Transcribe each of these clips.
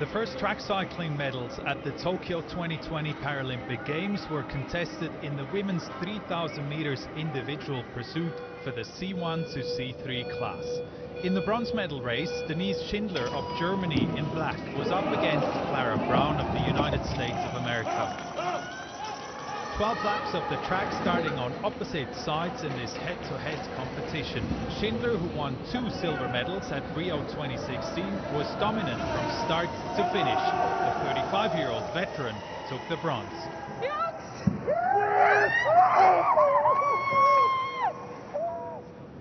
The first track cycling medals at the Tokyo 2020 Paralympic Games were contested in the women's 3,000 meters individual pursuit for the C1 to C3 class. In the bronze medal race, Denise Schindler of Germany in black was up against Clara Brown of the United States of America. 12 laps of the track starting on opposite sides in this head-to-head competition. Schindler, who won 2 silver medals at Rio 2016, was dominant from start to finish. The 35-year-old veteran took the bronze.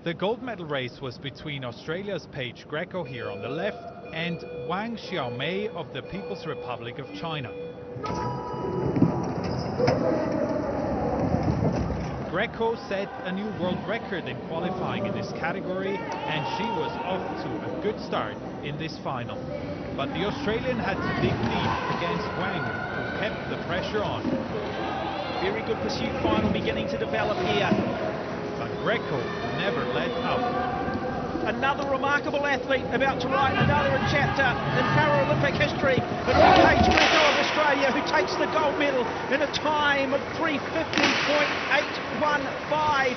The gold medal race was between Australia's Paige Greco here on the left and Wang Xiaomei of the People's Republic of China. Greco set a new world record in qualifying in this category, and she was off to a good start in this final. But the Australian had to dig deep against Wang, who kept the pressure on. Very good pursuit final beginning to develop here. But Greco never let up. Another remarkable athlete about to write another chapter in Paralympic history. It'll be Paige Greco of Australia who takes the gold medal in a time of 3:50.815.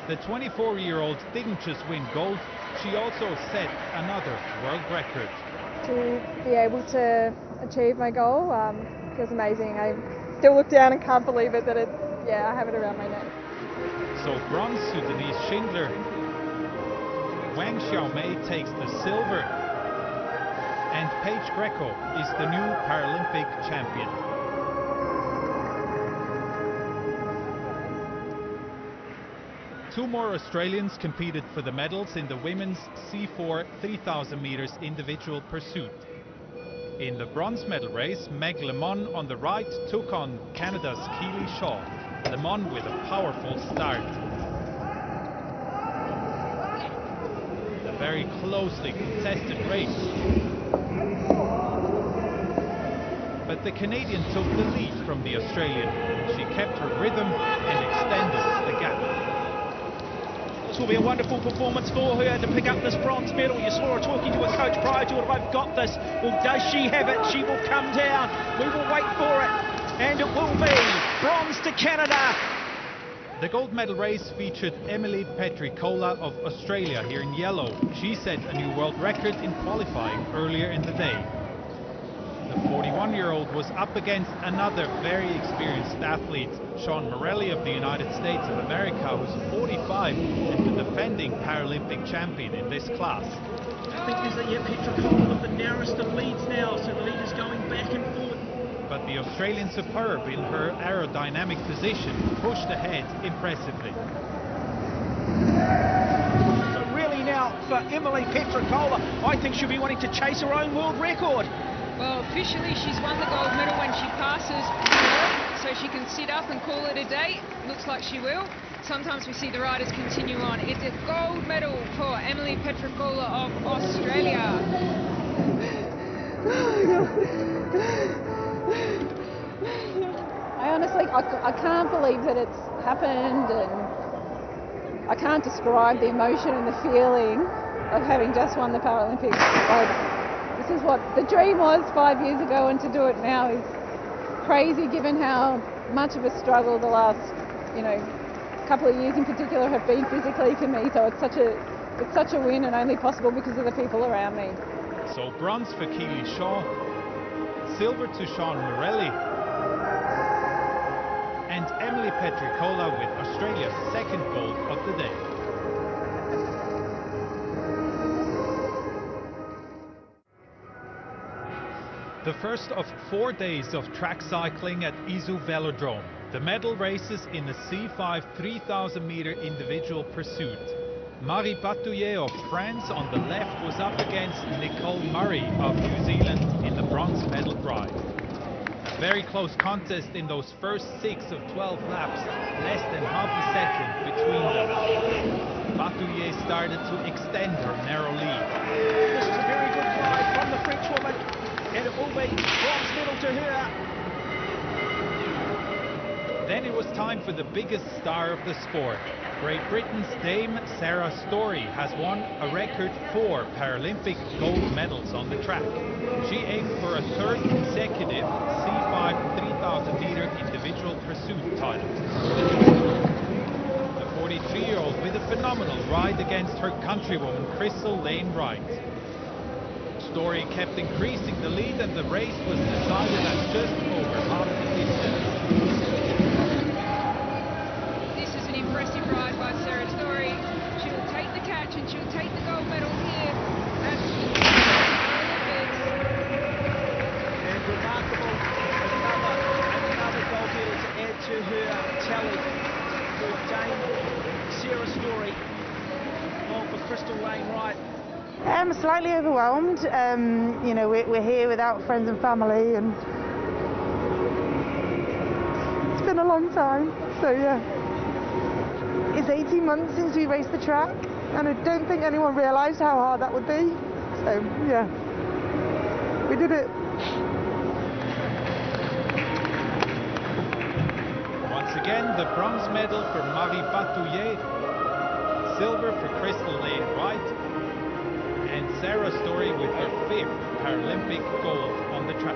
The 24-year-old didn't just win gold, she also set another world record. To be able to achieve my goal feels amazing. I still look down and can't believe it that I have it around my neck. So bronze to Denise Schindler. Wang Xiaomei takes the silver, and Paige Greco is the new Paralympic champion. Two more Australians competed for the medals in the women's C4 3,000 meters individual pursuit. In the bronze medal race, Meg Lemon on the right took on Canada's Keely Shaw. Lemon with a powerful start. A very closely contested race. But the Canadian took the lead from the Australian. She kept her rhythm and extended the gap. This will be a wonderful performance for her to pick up this bronze medal. You saw her talking to her coach prior to it. I've got this. Well, does she have it? She will come down. We will wait for it. And it will be bronze to Canada. The gold medal race featured Emily Petricola of Australia here in yellow. She set a new world record in qualifying earlier in the day. The 41-year-old was up against another very experienced athlete, Sean Morelli of the United States of America, who's 45 and the defending Paralympic champion in this class. I think there's Petricola with the narrowest of leads now, so the lead is going back and forth. But the Australian superb in her aerodynamic position pushed ahead impressively. So really now for Emily Petricola, I think she'll be wanting to chase her own world record. Well, officially she's won the gold medal when she passes, so she can sit up and call it a day. Looks like she will. Sometimes we see the riders continue on. It's a gold medal for Emily Petricola of Australia. I honestly, I can't believe that it's happened, and I can't describe the emotion and the feeling of having just won the Paralympics. This is what the dream was 5 years ago, and to do it now is crazy given how much of a struggle the last, couple of years in particular have been physically for me. So it's such a win, and only possible because of the people around me. So bronze for Keely Shaw, silver to Sean Morelli, and Emily Petricola with Australia's second gold of the day. The first of 4 days of track cycling at Izu Velodrome. The medal races in the C5 3,000 meter individual pursuit. Marie Patouillet of France on the left was up against Nicole Murray of New Zealand in the bronze medal drive. A very close contest in those first 6 of 12 laps, less than half a second between them. Patouillet started to extend her narrow lead. This is a very good ride from the French woman, and it will be bronze medal to her. Then then it was time for the biggest star of the sport. Great Britain's Dame Sarah Storey has won a record 4 Paralympic gold medals on the track. She aimed for a third consecutive C5 3,000-metre individual pursuit title. The 43-year-old with a phenomenal ride against her countrywoman Crystal Lane Wright. Storey kept increasing the lead and the race was decided at just over half the distance. This is an impressive ride by Sarah Storey. She'll take the catch and she'll take the gold medal here at the Paralympics. And remarkable, another gold medal to add to her tally for Dame Sarah Storey. Oh, for Crystal Lane Wright. I'm slightly overwhelmed. You know, we're here without friends and family, and it's been a long time. So yeah, it's 18 months since we raced the track, and I don't think anyone realised how hard that would be. So yeah, we did it. Once again, the bronze medal for Marie Batouillet, silver for Crystal Lane Wright, and Sarah Storey with her 5th Paralympic gold on the track.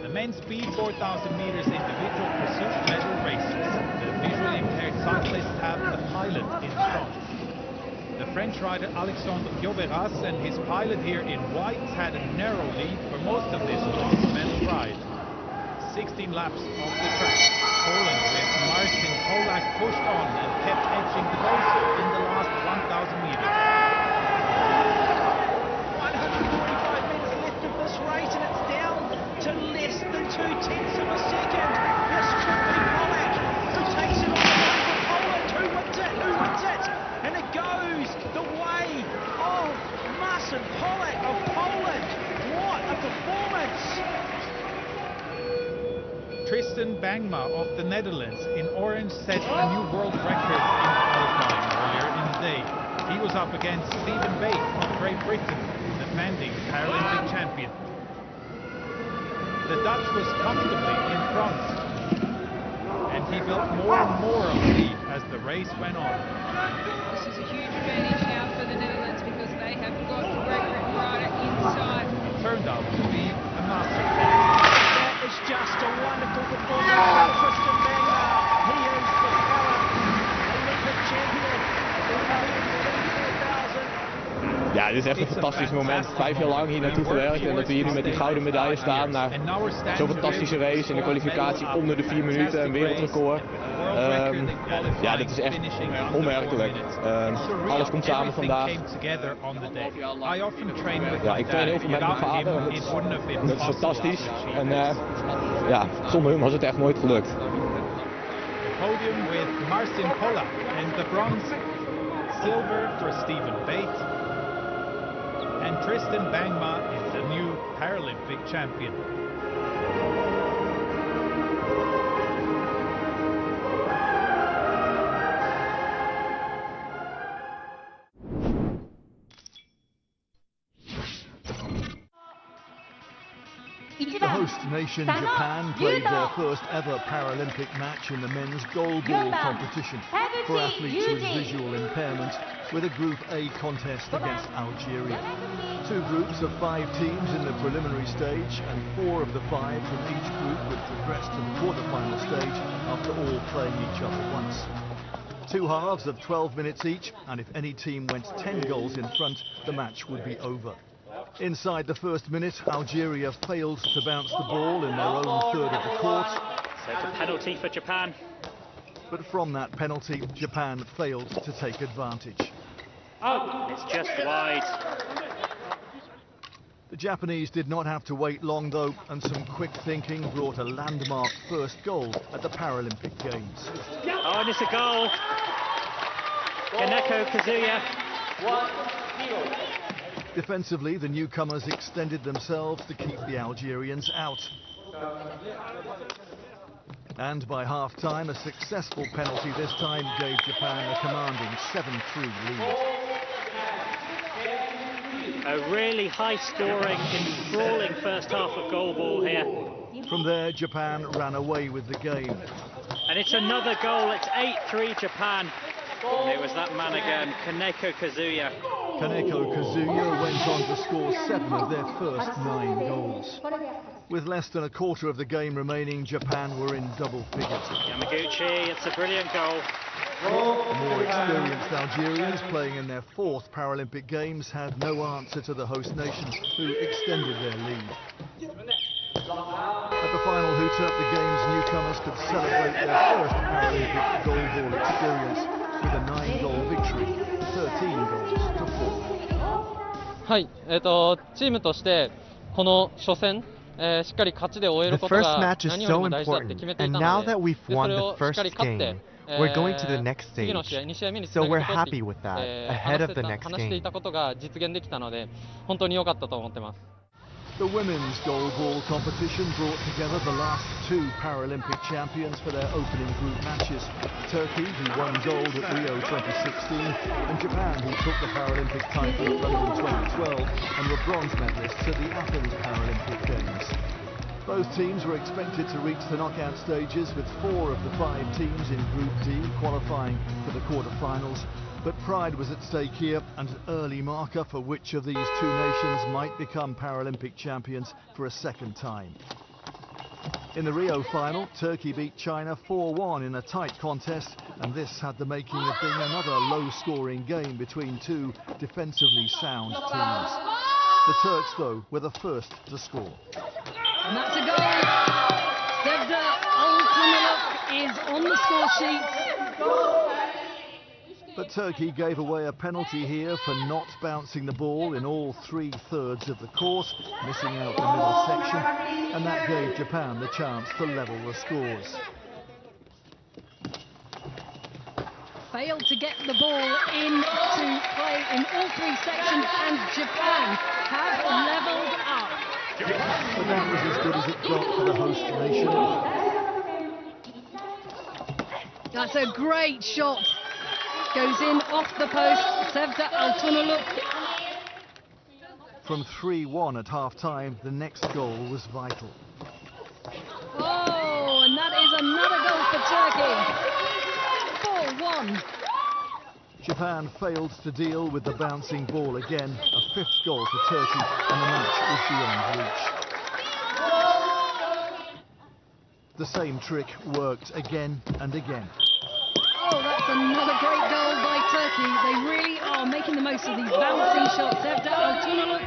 The men's speed 4,000 metres individual pursuit medal races. The visually impaired cyclists have the pilot in front. The French rider Alexandre Pioveras and his pilot here in white had a narrow lead for most of this bronze medal ride. 16 laps off the track. Poland with Marcin Polak pushed on and kept edging the pace in the last 1,000 meters. 145 minutes left of this race and it's down to less than 2/10 of a second. This could be Polak who takes it on the run for Poland. Who wins it? Who wins it? And it goes the way of Marcin Polak of Poland. What a performance! Tristan Bangma of the Netherlands in orange set a new world record in qualifying earlier in the day. He was up against Stephen Bate of Great Britain, defending Paralympic champion. The Dutch was comfortably in front, and he built more and more of the lead as the race went on. This is a huge advantage now for the Netherlands because they have got the Great Britain rider inside. It turned out to be a masterclass. It's just a wonderful performance from Tristan Bangma. He is the Paralympic champion. Ja, dit is echt een fantastisch moment. 5 jaar lang hier naartoe gewerkt en dat we hier nu met die gouden medaille staan. Nou, zo'n fantastische race in de kwalificatie onder de 4 minuten, een wereldrecord. Ja, dit is echt onwerkelijk. Alles komt samen vandaag. Ja, ik train heel veel met mijn vader. Dat is fantastisch. En ja, zonder hem was het echt nooit gelukt. Podium with Marcin Polak and the bronze, silver for Stephen Bate. And Tristan Bangma is the new Paralympic champion. The host nation, Japan, played their first ever Paralympic match in the men's goalball competition for athletes with visual impairment, with a Group A contest against Algeria. 2 groups of 5 teams in the preliminary stage, and 4 of the 5 from each group would progress to the quarter-final stage after all playing each other once. 2 halves of 12 minutes each, and if any team went 10 goals in front, the match would be over. Inside the first minute, Algeria failed to bounce the ball in their own third of the court. So it's a penalty for Japan. But from that penalty, Japan failed to take advantage. Oh, it's just wide. The Japanese did not have to wait long though, and some quick thinking brought a landmark first goal at the Paralympic Games. Oh, and it's a goal. Kaneko Kazuya. Defensively, the newcomers extended themselves to keep the Algerians out. And by half-time, a successful penalty this time gave Japan a commanding 7-3 lead. A really high-scoring, enthralling first half of goalball here. From there, Japan ran away with the game. And it's another goal. It's 8-3 Japan. And it was that man again, Kaneko Kazuya. Kaneko Kazuya went on to score 7 of their first 9 goals. With less than a quarter of the game remaining, Japan were in double figures. Yamaguchi, it's a brilliant goal. The more experienced Algerians, playing in their 4th Paralympic Games, had no answer to the host nations, who extended their lead. At the final hooter, the Games newcomers could celebrate their first Paralympic goalball experience with a 9-goal victory, 13 goals to 4. はい、チームとしてこの初戦、しっかり勝ちで終えることが何よりも大事だって決めていたので、それをしっかり勝って、We're going to the next stage, 次の試合、2試合目につ so なげ we're ること happy with that, ahead of the next 話してい game. たことが実現できたので、本当に良かったと思ってます。The women's goalball competition brought together the last 2 Paralympic champions for their opening group matches. Turkey, who won gold at Rio 2016, and Japan, who took the Paralympic title at London 2012 and were bronze medalists at the Athens Paralympic Games. Both teams were expected to reach the knockout stages, with 4 of the 5 teams in Group D qualifying for the quarter-finals. But pride was at stake here, and an early marker for which of these 2 nations might become Paralympic champions for a second time. In the Rio final, Turkey beat China 4-1 in a tight contest, and this had the making of being another low-scoring game between 2 defensively sound teams. The Turks, though, were the first to score. And that's a goal. Sevda Altunaluk is on the score sheet. But Turkey gave away a penalty here for not bouncing the ball in all 3/3 of the court, missing out the middle section, and that gave Japan the chance to level the scores. Failed to get the ball in to play in all 3 sections, and Japan have levelled up. But that was as good as it got for the host nation. That's a great shot. Goes in off the post, Sevda Altunaluk. From 3-1 at half-time, the next goal was vital. Oh, and that is another goal for Turkey. 4-1. Japan failed to deal with the bouncing ball again, a 5th goal for Turkey, and the match was beyond reach. The same trick worked again and again. Oh, that's another great goal by Turkey. They really are making the most of these bouncing shots. Sevda Altunaluk.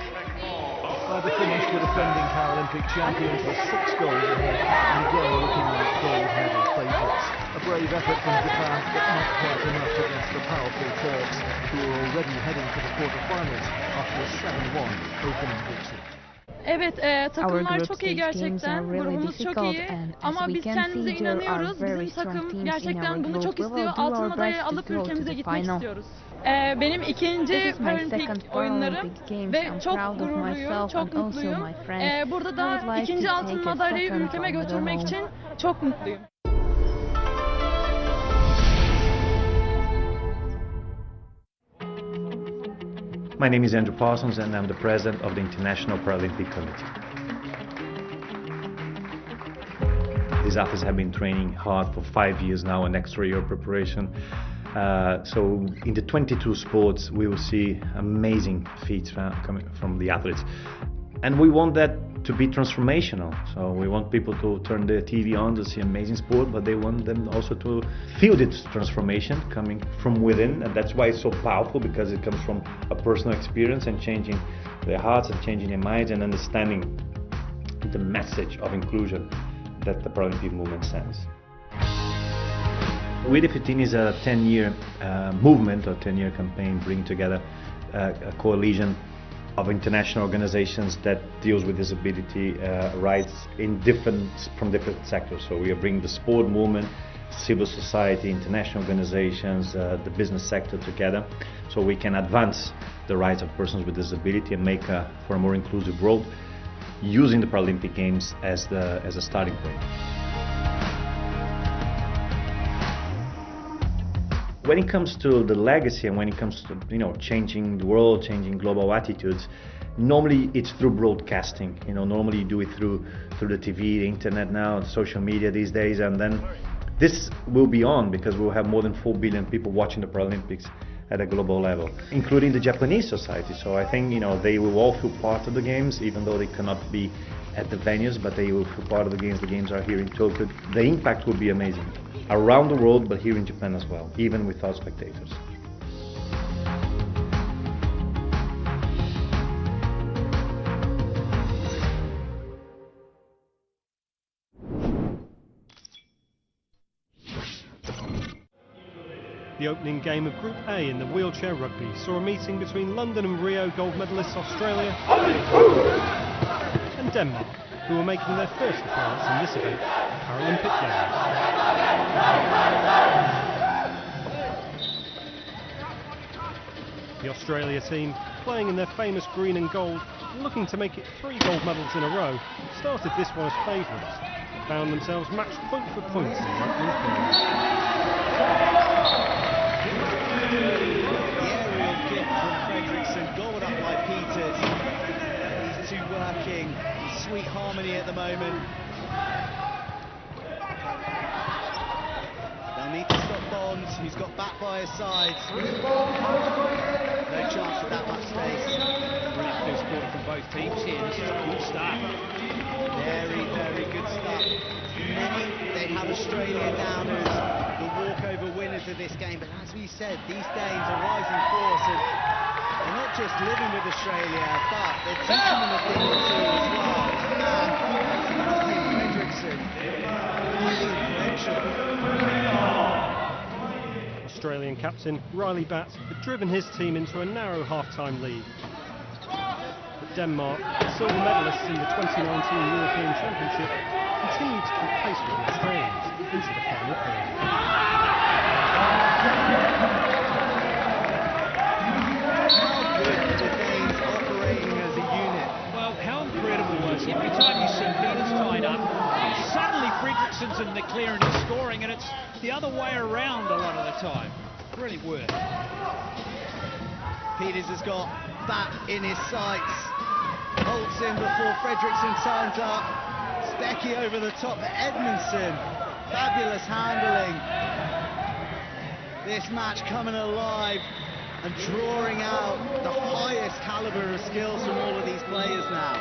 By the finish, the defending Paralympic champions were 6 goals ahead, and again looking like gold medal favourites. A brave effort from Japan, but not quite enough against the powerful Turks, who were already heading for the quarter-finals after a 7-1 opening victory. Evet, takımlar çok iyi gerçekten. Grubumuz çok iyi. Ama biz kendimize inanıyoruz. Bizim takım gerçekten bunu çok istiyor. Altın madalyayı alıp ülkemize gitmek istiyoruz. Benim ikinci Paralympic oyunlarım ve çok gururluyum, çok mutluyum. Burada da ikinci altın madalyayı ülkeme götürmek için çok mutluyum. My name is Andrew Parsons and I'm the president of the International Paralympic Committee. These athletes have been training hard for 5 years now, an extra year of preparation. So in the 22 sports we will see amazing feats coming from the athletes. And we want that to be transformational. So we want people to turn the TV on to see amazing sport, but they want them also to feel this transformation coming from within. And that's why it's so powerful, because it comes from a personal experience and changing their hearts and changing their minds and understanding the message of inclusion that the Paralympic movement sends. We the 15 is a 10-year movement or 10-year campaign, bringing together a coalition of international organizations that deals with disability rights from different sectors. So we are bringing the sport movement, civil society, international organizations, the business sector together, so we can advance the rights of persons with disability and make for a more inclusive world, using the Paralympic Games as a starting point. When it comes to the legacy and when it comes to, you know, changing the world, changing global attitudes, normally it's through broadcasting. You know, normally you do it through the TV, the internet now, social media these days, and then this will be on because we'll have more than 4 billion people watching the Paralympics at a global level, including the Japanese society. So I think, you know, they will all feel part of the games, even though they cannot be at the venues, but they will feel part of the games. The games are here in Tokyo. The impact will be amazing around the world, but here in Japan as well, even without spectators. The opening game of Group A in the wheelchair rugby saw a meeting between London and Rio gold medalists Australia and Denmark, who were making their first appearance in this event, the Paralympic Games. The Australia team, playing in their famous green and gold, looking to make it 3 gold medals in a row, started this one as favourites, but found themselves matched point for point in the opening period. The aerial kick from Fredriksson, goaled up by Peters. These two working in sweet harmony at the moment. They'll need to stop Bonds, who's got back by his sides. No chance of that much space. Brilliant first quarter from both teams here. This is a good start. Very, very good start. Many, they have Australia down as the walkover winners of this game, but as we said, these Danes are rising force, and they're not just living with Australia, but they're teaching them a thing or two as well. Fredriksson, highly influential. Australian captain Riley Batt had driven his team into a narrow half-time lead. But Denmark, silver medalists in the 2019 European Championship, continued to keep pace with the Australians into the final period. How good are the Danes operating as a unit? Well, how incredible was it? Every time you see Peters tied up, suddenly Fredriksson's in the clear and he's scoring, and it's the other way around a lot of the time. Brilliant work. Peters has got Batt in his sights. Holds in before Fredriksson turns up. Stecky over the top, Edmondson, fabulous handling. This match coming alive and drawing out the highest calibre of skills from all of these players now.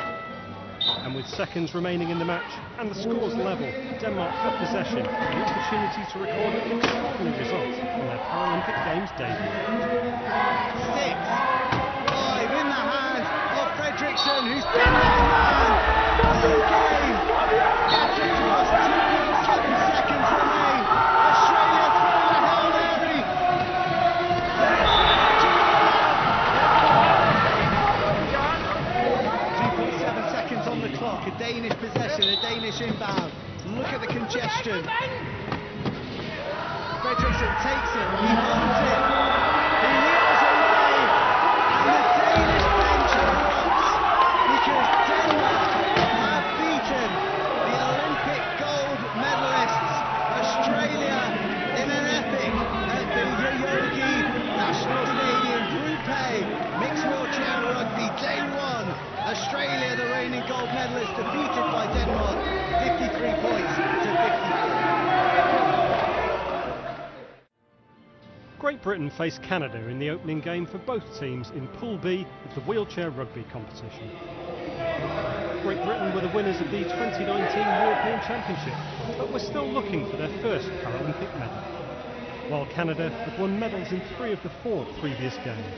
And with seconds remaining in the match and the scores level, Denmark had possession and the opportunity to record an extraordinary result in their Paralympic Games debut. 6-5 in the hands of Fredriksson, who's been that man all game. Gets it across, 2.7 seconds remain. Australia through the Hail Mary. 2.7 seconds on the clock, a Danish possession, a Danish inbound. Look at the congestion. Fredriksson takes it, he holds it, he wheels away, and the Danish bench erupts because Denmark have beaten the Olympic gold medalists, Australia, in an epic at the Yoyogi National Stadium. Group A, mixed wheelchair rugby, day 1. Australia, the reigning gold medalist, defeated by Denmark, 53 points to 54. Great Britain faced Canada in the opening game for both teams in Pool B of the wheelchair rugby competition. Great Britain were the winners of the 2019 European Championship, but were still looking for their first Paralympic medal, while Canada had won medals in 3 of the 4 previous games.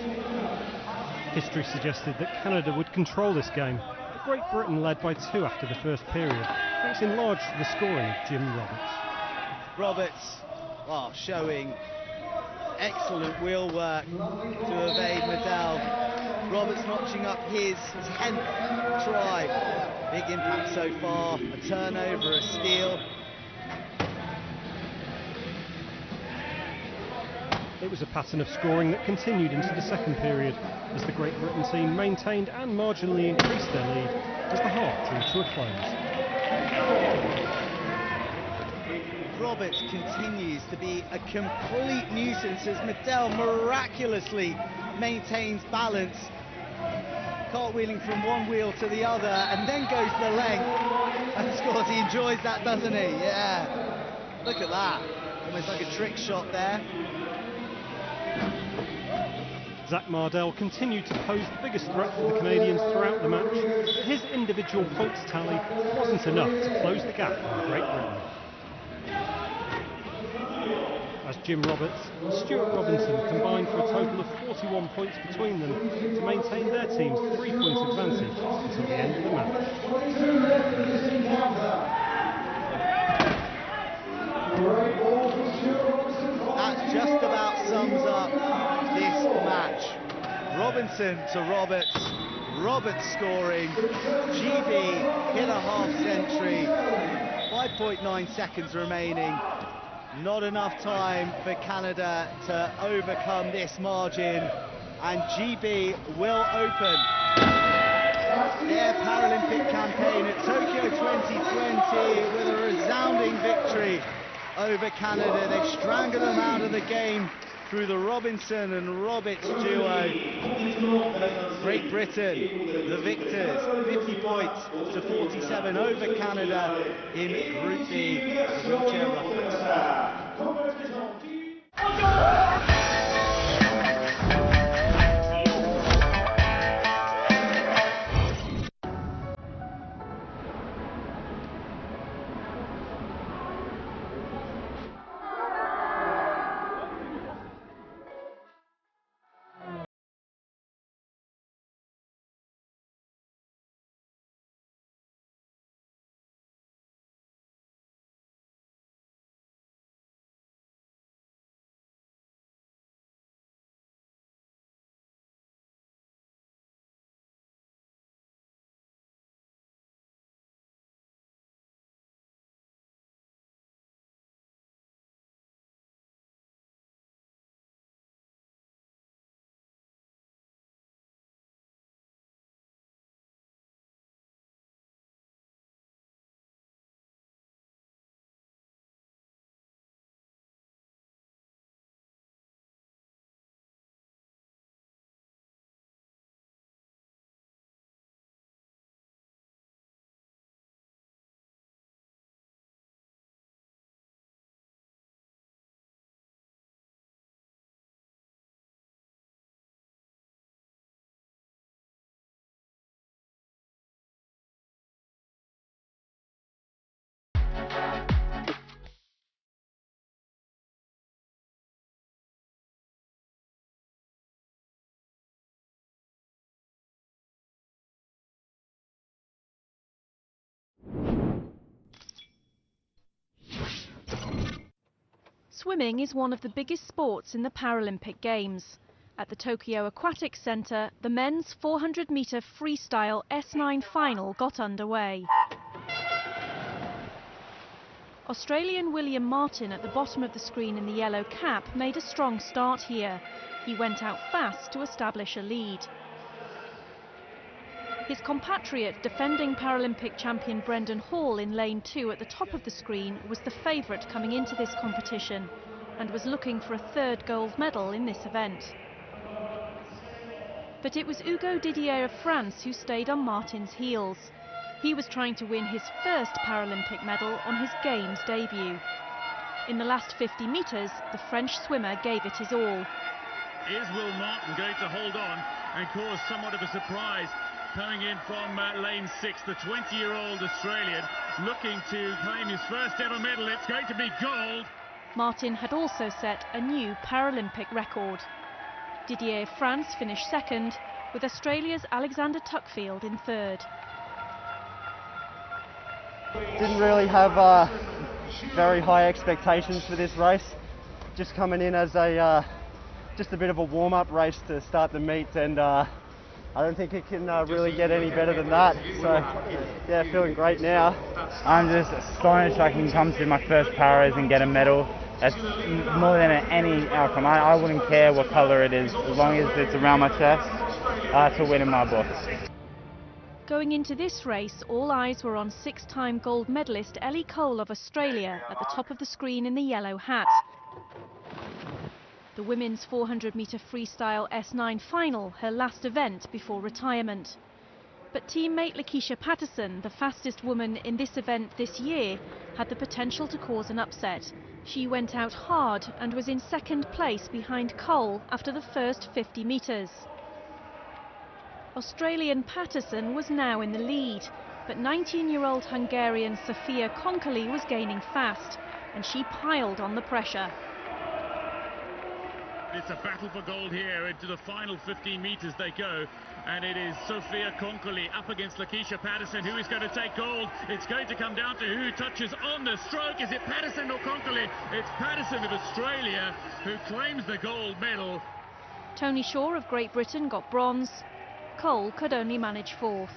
History suggested that Canada would control this game, but Great Britain led by 2 after the first period, thanks in large to the scoring of Jim Roberts. Roberts, showing excellent wheel work to evade Medell. Roberts notching up his 10th try. Big impact so far, a turnover, a steal. It was a pattern of scoring that continued into the second period, as the Great Britain team maintained and marginally increased their lead as the half drew to a close. Roberts continues to be a complete nuisance as Medell miraculously maintains balance, cartwheeling from one wheel to the other and then goes the length and scores. He enjoys that, doesn't he? Yeah. Look at that. Almost like a trick shot there. Zach Mardell continued to pose the biggest threat for the Canadians throughout the match, but his individual points tally wasn't enough to close the gap with Great Britain. As Jim Roberts and Stuart Robinson combined for a total of 41 points between them to maintain their team's 3-point advantage until the end of the match. That just about sums up this match. Robinson to Roberts, Roberts scoring, GB hit a half century, 5.9 seconds remaining. Not enough time for Canada to overcome this margin, and GB will open their Paralympic campaign at Tokyo 2020 with a resounding victory over Canada. They've strangled them out of the game through the Robinson and Roberts duo. Great Britain, the victors, 50 points to 47 over Canada in Group B, the wheelchair ruckers. Swimming is one of the biggest sports in the Paralympic Games. At the Tokyo Aquatic Centre, the men's 400-metre freestyle S9 final got underway. Australian William Martin at the bottom of the screen in the yellow cap made a strong start here. He went out fast to establish a lead. His compatriot, defending Paralympic champion Brendan Hall in lane 2 at the top of the screen, was the favourite coming into this competition and was looking for a third gold medal in this event. But it was Hugo Didier of France who stayed on Martin's heels. He was trying to win his first Paralympic medal on his Games debut. In the last 50 metres, the French swimmer gave it his all. Is Will Martin going to hold on and cause somewhat of a surprise? Coming in from lane 6, the 20-year-old Australian, looking to claim his first ever medal. It's going to be gold. Martin had also set a new Paralympic record. Didier of France finished second, with Australia's Alexander Tuckfield in third. Didn't really have very high expectations for this race. Just coming in as just a bit of a warm-up race to start the meet, and I don't think it can really get any better than that. So, yeah, feeling great now. I'm just astonished I can come to my first Paras and get a medal. That's more than any outcome. I wouldn't care what colour it is, as long as it's around my chest, to win in my book. Going into this race, all eyes were on six-time gold medalist Ellie Cole of Australia at the top of the screen in the yellow hat. The women's 400-metre freestyle S9 final, her last event before retirement. But teammate Lakeisha Patterson, the fastest woman in this event this year, had the potential to cause an upset. She went out hard and was in second place behind Cole after the first 50 metres. Australian Patterson was now in the lead, but 19-year-old Hungarian Sofia Konkoli was gaining fast, and she piled on the pressure. It's a battle for gold here. Into the final 15 metres they go, and it is Sofia Konkoli up against Lakeisha Patterson. Who is going to take gold? It's going to come down to who touches on the stroke. Is it Patterson or Konkoli? It's Patterson of Australia who claims the gold medal. Tony Shaw of Great Britain got bronze. Cole could only manage fourth.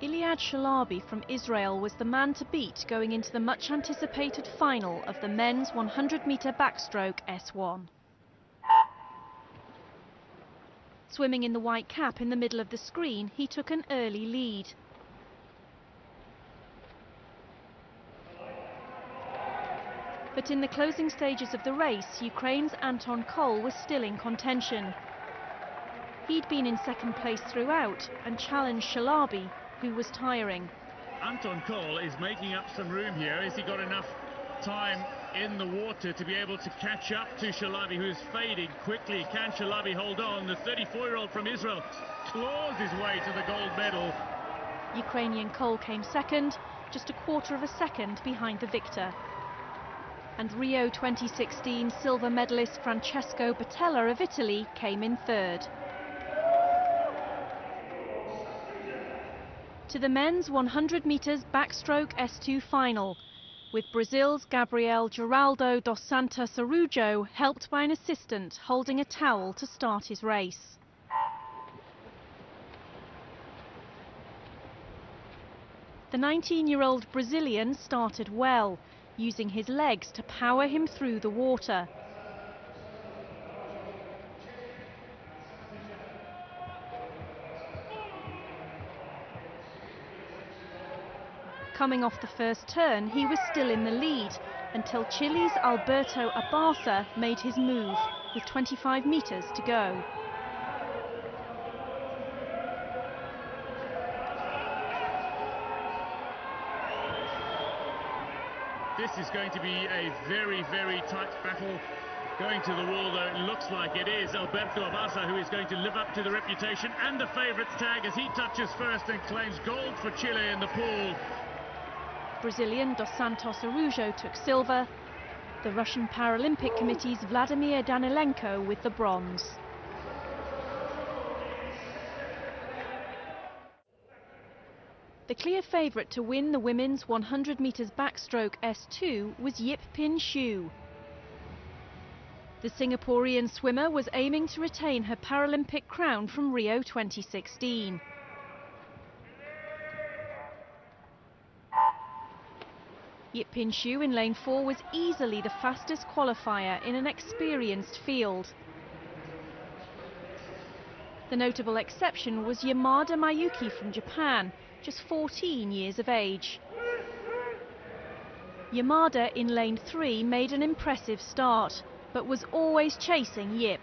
Iliad Shalabi from Israel was the man to beat going into the much-anticipated final of the men's 100-metre backstroke S1. Swimming in the white cap in the middle of the screen, he took an early lead. But in the closing stages of the race, Ukraine's Anton Cole was still in contention. He'd been in second place throughout and challenged Shalabi, who was tiring. Anton Cole is making up some room here. Has he got enough time in the water to be able to catch up to Shalabi, who is fading quickly? Can Shalabi hold on? The 34-year-old from Israel claws his way to the gold medal. Ukrainian Cole came second, just a quarter of a second behind the victor. And Rio 2016 silver medalist Francesco Bottella of Italy came in third. To the men's 100 metres backstroke S2 final, with Brazil's Gabriel Geraldo dos Santos Araújo helped by an assistant holding a towel to start his race. The 19-year-old Brazilian started well, using his legs to power him through the water. Coming off the first turn, he was still in the lead until Chile's Alberto Abarza made his move with 25 metres to go. This is going to be a very, very tight battle. Going to the wall, though, it looks like it is Alberto Abarza who is going to live up to the reputation and the favourites tag as he touches first and claims gold for Chile in the pool. Brazilian Dos Santos Araújo took silver, the Russian Paralympic Committee's Vladimir Danilenko with the bronze. The clear favourite to win the women's 100 metres backstroke S2 was Yip Pin Shu. The Singaporean swimmer was aiming to retain her Paralympic crown from Rio 2016. Yip Pin Shu in lane 4 was easily the fastest qualifier in an experienced field. The notable exception was Yamada Mayuki from Japan, just 14 years of age. Yamada in lane 3 made an impressive start, but was always chasing Yip.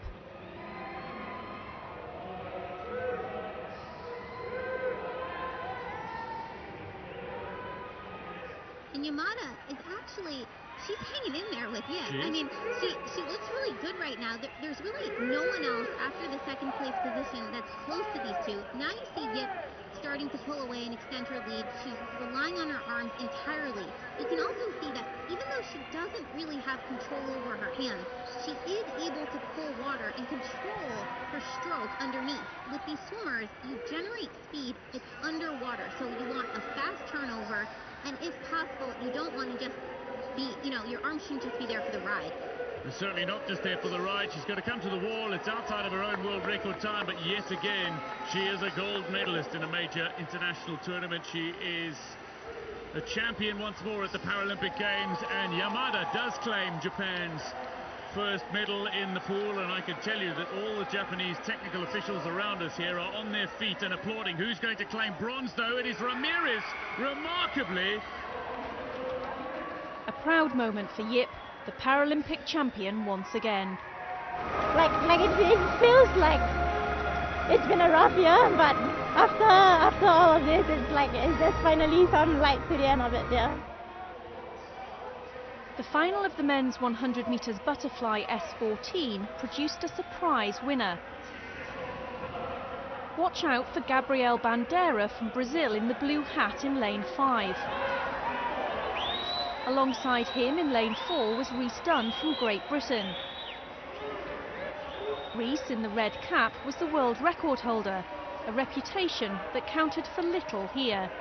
And Yamada is actually, she's hanging in there with Yip. I mean, she looks really good right now. There's really no one else after the second place position that's close to these two. Now you see Yip starting to pull away and extend her lead. She's relying on her arms entirely. You can also see that even though she doesn't really have control over her hands, she is able to pull water and control her stroke underneath. With these swimmers, you generate speed, it's underwater, so you want a fast turnover, and if possible, you don't want to just be, your arms shouldn't just be there for the ride. And certainly not just there for the ride. She's got to come to the wall. It's outside of her own world record time, but yet again, she is a gold medalist in a major international tournament. She is a champion once more at the Paralympic Games, and Yamada does claim Japan's first medal in the pool, and I can tell you that all the Japanese technical officials around us here are on their feet and applauding. Who's going to claim bronze, though? It is Ramirez, remarkably. A proud moment for Yip, the Paralympic champion once again. Like it feels like it's been a rough year, but after all of this, it's just finally some light to the end of it, yeah. The final of the men's 100 metres butterfly S14 produced a surprise winner. Watch out for Gabriel Bandeira from Brazil in the blue hat in lane 5. Alongside him in lane 4 was Rhys Dunn from Great Britain. Rhys in the red cap was the world record holder, a reputation that counted for little here.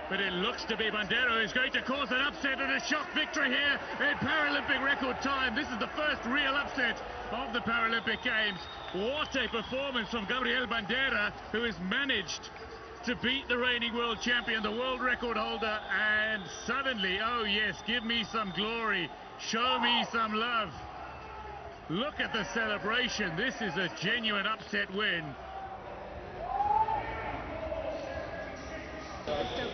But it looks to be Bandeira who's going to cause an upset and a shock victory here in Paralympic record time. This is the first real upset of the Paralympic Games. What a performance from Gabriel Bandeira, who has managed to beat the reigning world champion, the world record holder, and suddenly, oh yes, give me some glory, show me some love. Look at the celebration. This is a genuine upset win.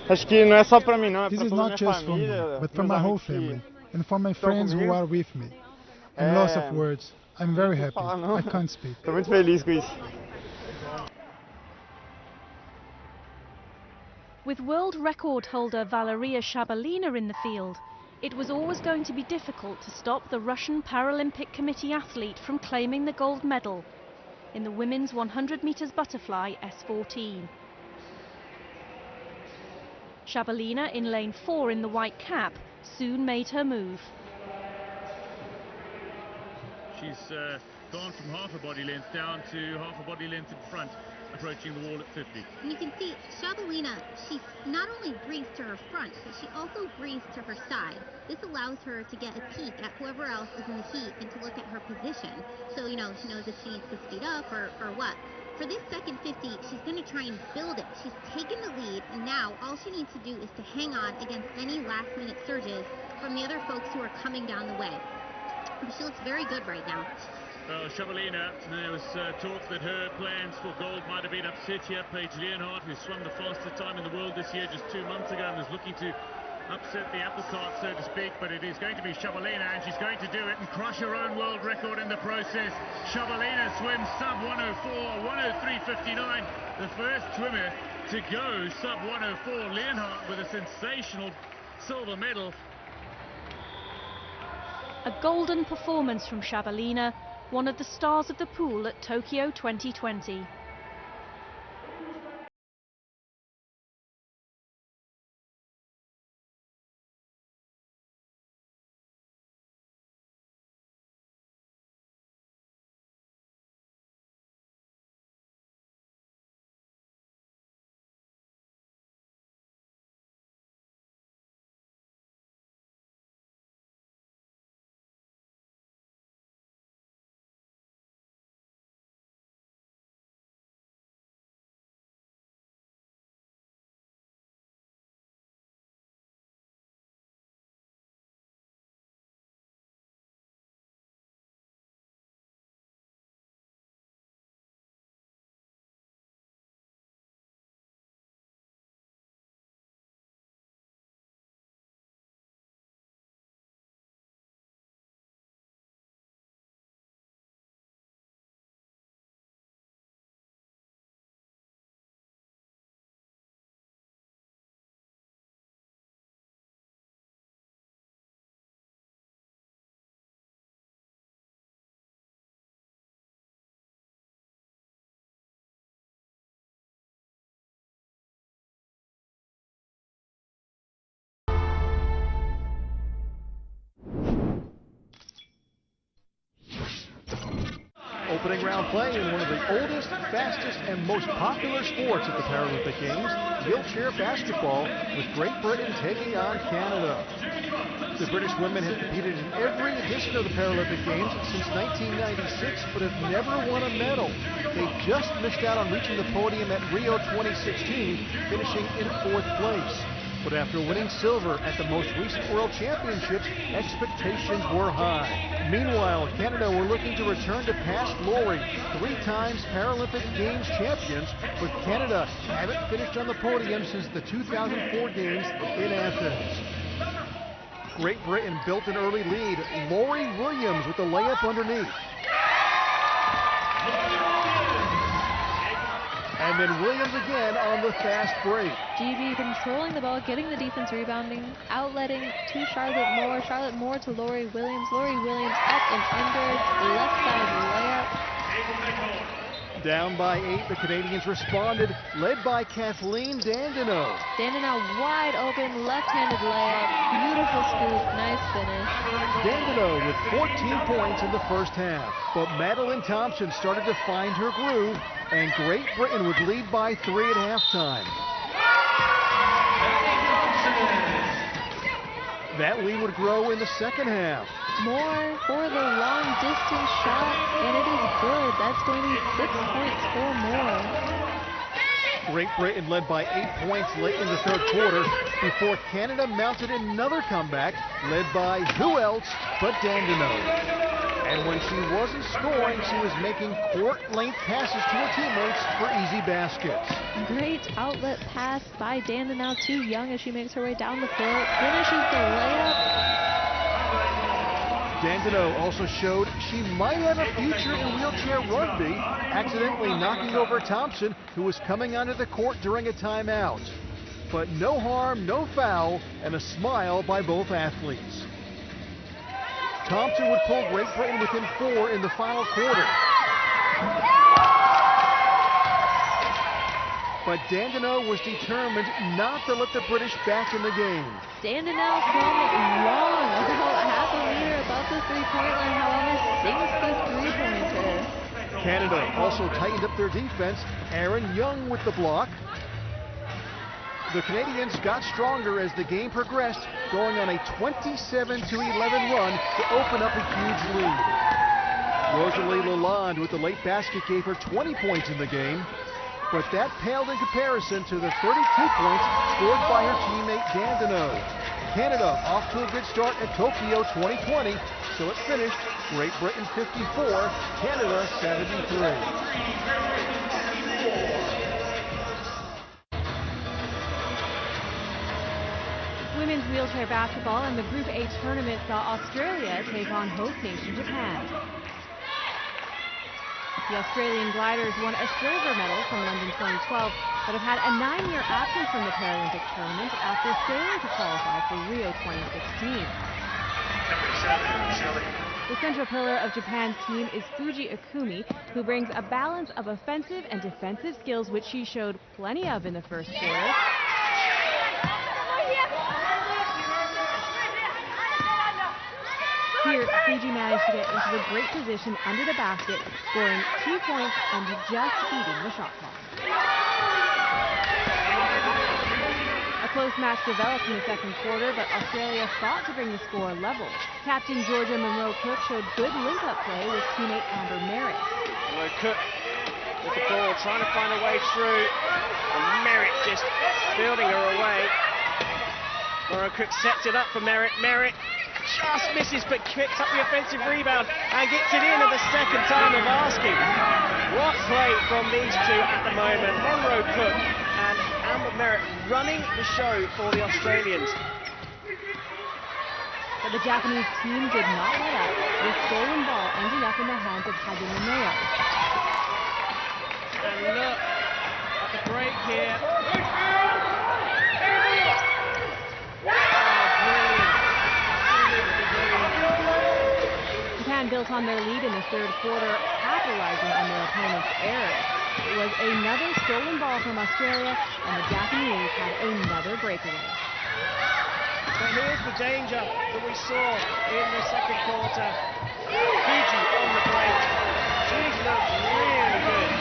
This is not just for me, but for my whole family, and for my friends who are with me. I'm lost of words. I'm very happy. I can't speak. Estou muito feliz com isso. With world record holder Valeria Shabalina in the field, it was always going to be difficult to stop the Russian Paralympic Committee athlete from claiming the gold medal in the women's 100 metres butterfly S14. Shabalina in lane 4 in the white cap soon made her move. She's gone from half a body length down to half a body length in front, approaching the wall at 50. And you can see Shabalina, she not only breathes to her front, but she also breathes to her side. This allows her to get a peek at whoever else is in the heat and to look at her position. So, you know, she knows if she needs to speed up or what. For this second 50, she's going to try and build it. She's taken the lead, and now all she needs to do is to hang on against any last-minute surges from the other folks who are coming down the way. But she looks very good right now. Well, Shabalina, there was talk that her plans for gold might have been upset here. Paige Leonhardt, who swam the fastest time in the world this year just 2 months ago and was looking to upset the apple cart, so to speak, but it is going to be Shabalina, and she's going to do it and crush her own world record in the process. Shabalina swims sub 104, 103.59, the first swimmer to go sub 104. Leonhardt with a sensational silver medal. A golden performance from Shabalina, one of the stars of the pool at Tokyo 2020. Opening round play in one of the oldest, fastest, and most popular sports at the Paralympic Games, wheelchair basketball, with Great Britain taking on Canada. The British women have competed in every edition of the Paralympic Games since 1996, but have never won a medal. They just missed out on reaching the podium at Rio 2016, finishing in 4th place. But after winning silver at the most recent World Championships, expectations were high. Meanwhile, Canada were looking to return to past glory, 3 times Paralympic Games champions, but Canada haven't finished on the podium since the 2004 Games in Athens. Great Britain built an early lead. Laurie Williams with the layup underneath. And then Williams again on the fast break. GB controlling the ball, getting the defense rebounding, outletting to Charlotte Moore to Laurie Williams. Laurie Williams up and under, left side layup. Down by 8, the Canadians responded, led by Kathleen Dandenault. Dandenault wide open, left-handed layup, beautiful scoop, nice finish. Dandenault with 14 points in the first half, but Madeline Thompson started to find her groove, and Great Britain would lead by 3 at halftime. That lead would grow in the second half. Moore for the long distance shot, and it is good. That's going to be 6 points for Moore. Great Britain led by 8 points late in the third quarter before Canada mounted another comeback led by who else but Dandenault. And when she wasn't scoring, she was making court-length passes to her teammates for easy baskets. Great outlet pass by Dandenault to Young as she makes her way down the court, finishes the layup. Dandenault also showed she might have a future in wheelchair rugby, accidentally knocking over Thompson, who was coming onto the court during a timeout. But no harm, no foul, and a smile by both athletes. Thompson would pull Great Britain within 4 in the final quarter. But Dandenault was determined not to let the British back in the game. Dandenault from long, about half a meter above the three-point line, however, sinks the three-pointer. Canada also tightened up their defense. Aaron Young with the block. The Canadians got stronger as the game progressed, going on a 27-11 run to open up a huge lead. Rosalie Lalonde with the late basket gave her 20 points in the game, but that paled in comparison to the 32 points scored by her teammate Dandenault. Canada off to a good start at Tokyo 2020, so it finished Great Britain 54, Canada 73. Women's wheelchair basketball in the Group A tournament saw Australia take on host nation Japan. The Australian gliders won a silver medal from London 2012, but have had a 9-year absence from the Paralympic tournament after failing to qualify for Rio 2016. The central pillar of Japan's team is Fuji Ikumi, who brings a balance of offensive and defensive skills, which she showed plenty of in the first quarter. Here, Fuji managed to get into a great position under the basket, scoring 2 points and just beating the shot clock. A close match developed in the second quarter, but Australia fought to bring the score level. Captain Georgia Monroe-Cook showed good link-up play with teammate Amber Merritt. Monroe-Cook with the ball, trying to find a way through, and Merritt just fielding her away. Monroe-Cook sets it up for Merritt. Merritt just misses, but picks up the offensive rebound and gets it in at the second time of asking. What play from these two at the moment. Monroe-Cook and Amber Merritt running the show for the Australians. But the Japanese team did not let up. The stolen ball ended up in the hands of Hagumi Noah. And look at the break here. Japan built on their lead in the third quarter, capitalizing on their opponent's errors. It was another stolen ball from Australia, and the Japanese had another breakaway. But here's the danger that we saw in the second quarter. Fiji on the break. She looked really good.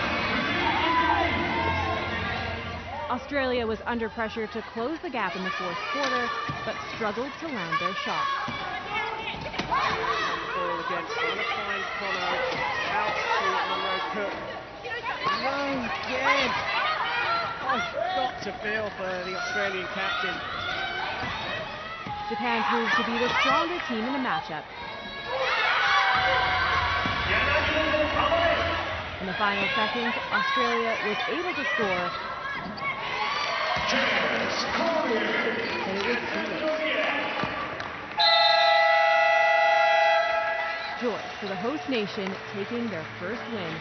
Australia was under pressure to close the gap in the fourth quarter, but struggled to land their shot. Ball again, trying to find Connor. Out to Monroe-Cook. No, again. I've got to feel for the Australian captain. Japan proved to be the stronger team in the matchup. In the final seconds, Australia was able to score, but it was too late. Joy for the host nation taking their first win.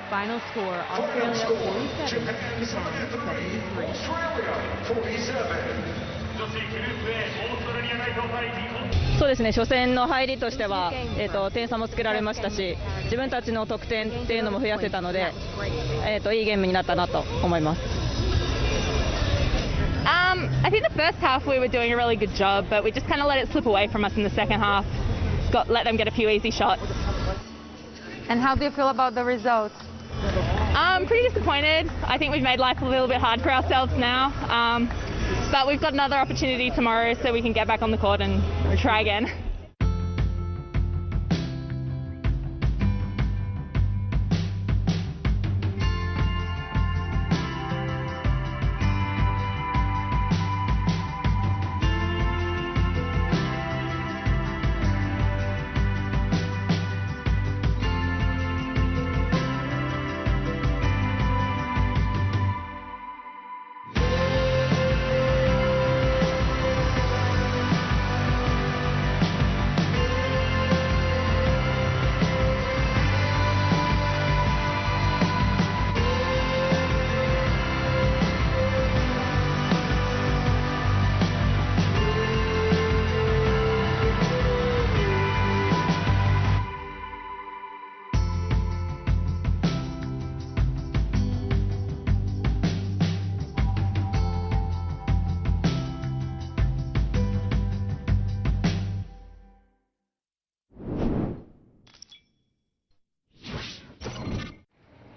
Final score, Australia 47, Japan 73. そうですね、初戦の入りとしては、点差もつけられましたし、自分たちの得点っていうのも増やせたので、いいゲームになったなと思います。I think the first half we were doing a really good job, but we just kind of let it slip away from us in the second half. Let them get a few easy shots. And how do you feel about the results? Pretty disappointed. I think we've made life a little bit hard for ourselves now. But we've got another opportunity tomorrow so we can get back on the court and try again.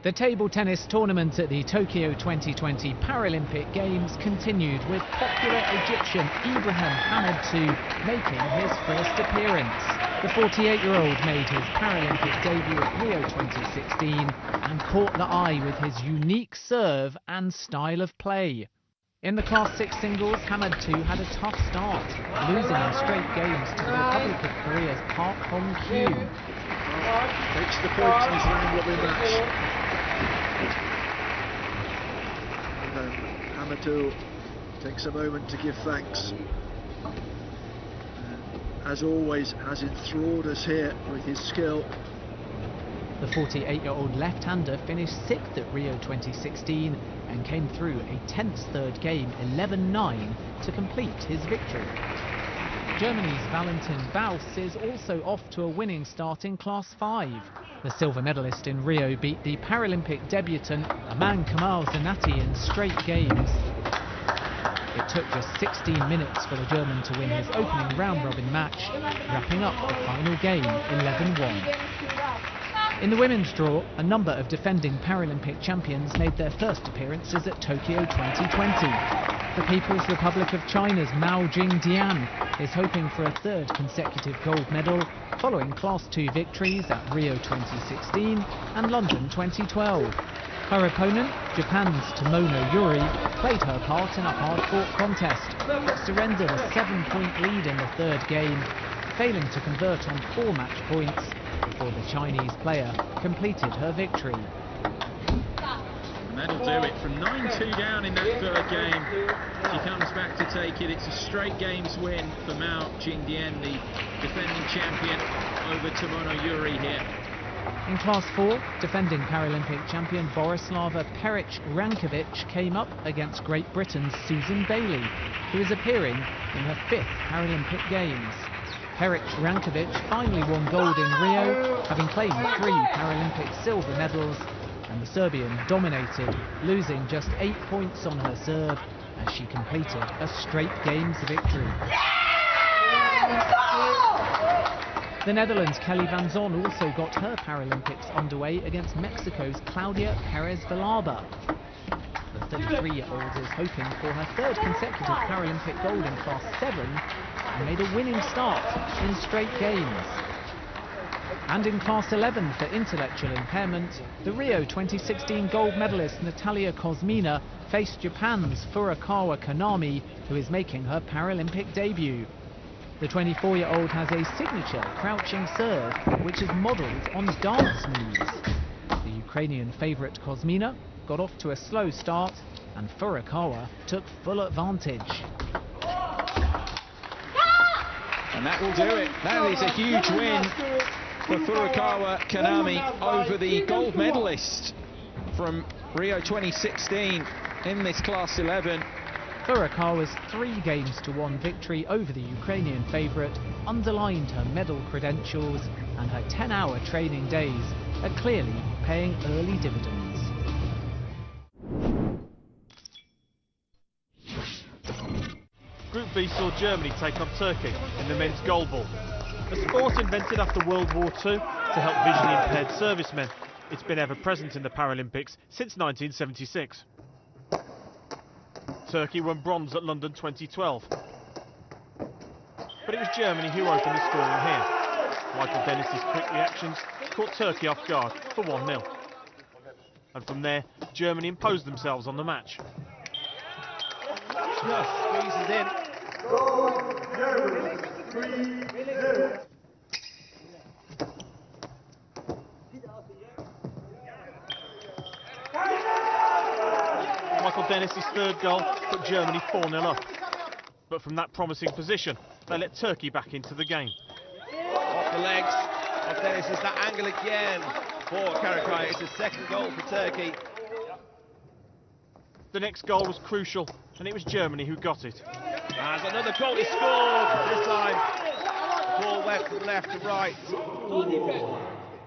The table tennis tournament at the Tokyo 2020 Paralympic Games continued with popular Egyptian Ibrahim Hamidou making his first appearance. The 48-year-old made his Paralympic debut at Rio 2016 and caught the eye with his unique serve and style of play. In the Class 6 singles, Hamidou had a tough start, losing in straight games to the Republic of Korea's Park Hong-kyu. Takes the points in his round-robin match. Hamidou takes a moment to give thanks. As always, has enthralled us here with his skill. The 48-year-old left-hander finished 6th at Rio 2016 and came through a tense third game 11-9 to complete his victory. Germany's Valentin Baus is also off to a winning start in Class 5. The silver medalist in Rio beat the Paralympic debutant Aman Kamal Zanati in straight games. It took just 16 minutes for the German to win his opening round-robin match, wrapping up the final game 11-1. In the women's draw, a number of defending Paralympic champions made their first appearances at Tokyo 2020. The People's Republic of China's Mao Jingdian is hoping for a third consecutive gold medal following Class 2 victories at Rio 2016 and London 2012. Her opponent, Japan's Tomono Yuri, played her part in a hard-fought contest, but surrendered a 7-point lead in the third game, failing to convert on 4 match points before the Chinese player completed her victory. And that'll do it from 9-2 down in that third game. She comes back to take it. It's a straight games win for Mao Jingdian, the defending champion, over Tomono Yuri here. In Class 4, defending Paralympic champion Borislava Peric-Rankovic came up against Great Britain's Susan Bailey, who is appearing in her 5th Paralympic Games. Peric-Rankovic finally won gold in Rio, having claimed 3 Paralympic silver medals, and the Serbian dominated, losing just 8 points on her serve as she completed a straight games victory. The Netherlands' Kelly van Zon also got her Paralympics underway against Mexico's Claudia Perez-Villalba. The 33-year-old is hoping for her 3rd consecutive Paralympic gold in Class 7 and made a winning start in straight games. And in Class 11 for intellectual impairment, the Rio 2016 gold medalist Natalia Kuzmina faced Japan's Furukawa Kanami, who is making her Paralympic debut. The 24-year-old has a signature crouching serve, which is modelled on dance moves. The Ukrainian favourite Kuzmina got off to a slow start, and Furukawa took full advantage. And that will do it. That is a huge win for Furukawa Kanami over the gold medalist from Rio 2016 in this Class 11. Furukawa's 3-1 victory over the Ukrainian favourite underlined her medal credentials, and her 10-hour training days are clearly paying early dividends. Group B saw Germany take on Turkey in the men's goalball. A sport invented after World War II to help visually impaired servicemen. It's been ever present in the Paralympics since 1976. Turkey won bronze at London 2012. But it was Germany who opened the scoring here. Michael Dennis's quick reactions caught Turkey off guard for 1-0. And from there, Germany imposed themselves on the match. Just squeezes in. Michael Dennis's third goal put Germany 4-0 up. But from that promising position, they let Turkey back into the game. Off the legs of Dennis is that angle again for Karakaya. It's his second goal for Turkey. The next goal was crucial, and it was Germany who got it. As another goal is scored. This time, the ball went from left to right.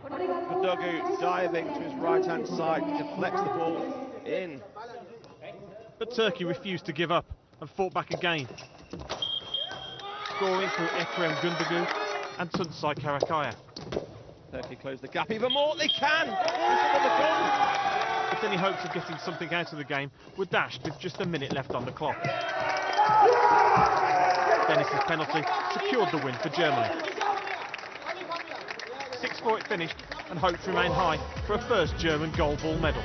Kadogu diving to his right-hand side, deflects the ball in. But Turkey refused to give up and fought back again. Scoring through Ekrem Gundogan and Tuncay Karakaya. Turkey closed the gap even more. They can! There's another goal! But any hopes of getting something out of the game were dashed with just a minute left on the clock. Dennis's penalty secured the win for Germany. 6-4 it finished, and hopes remain high for a first German goalball medal.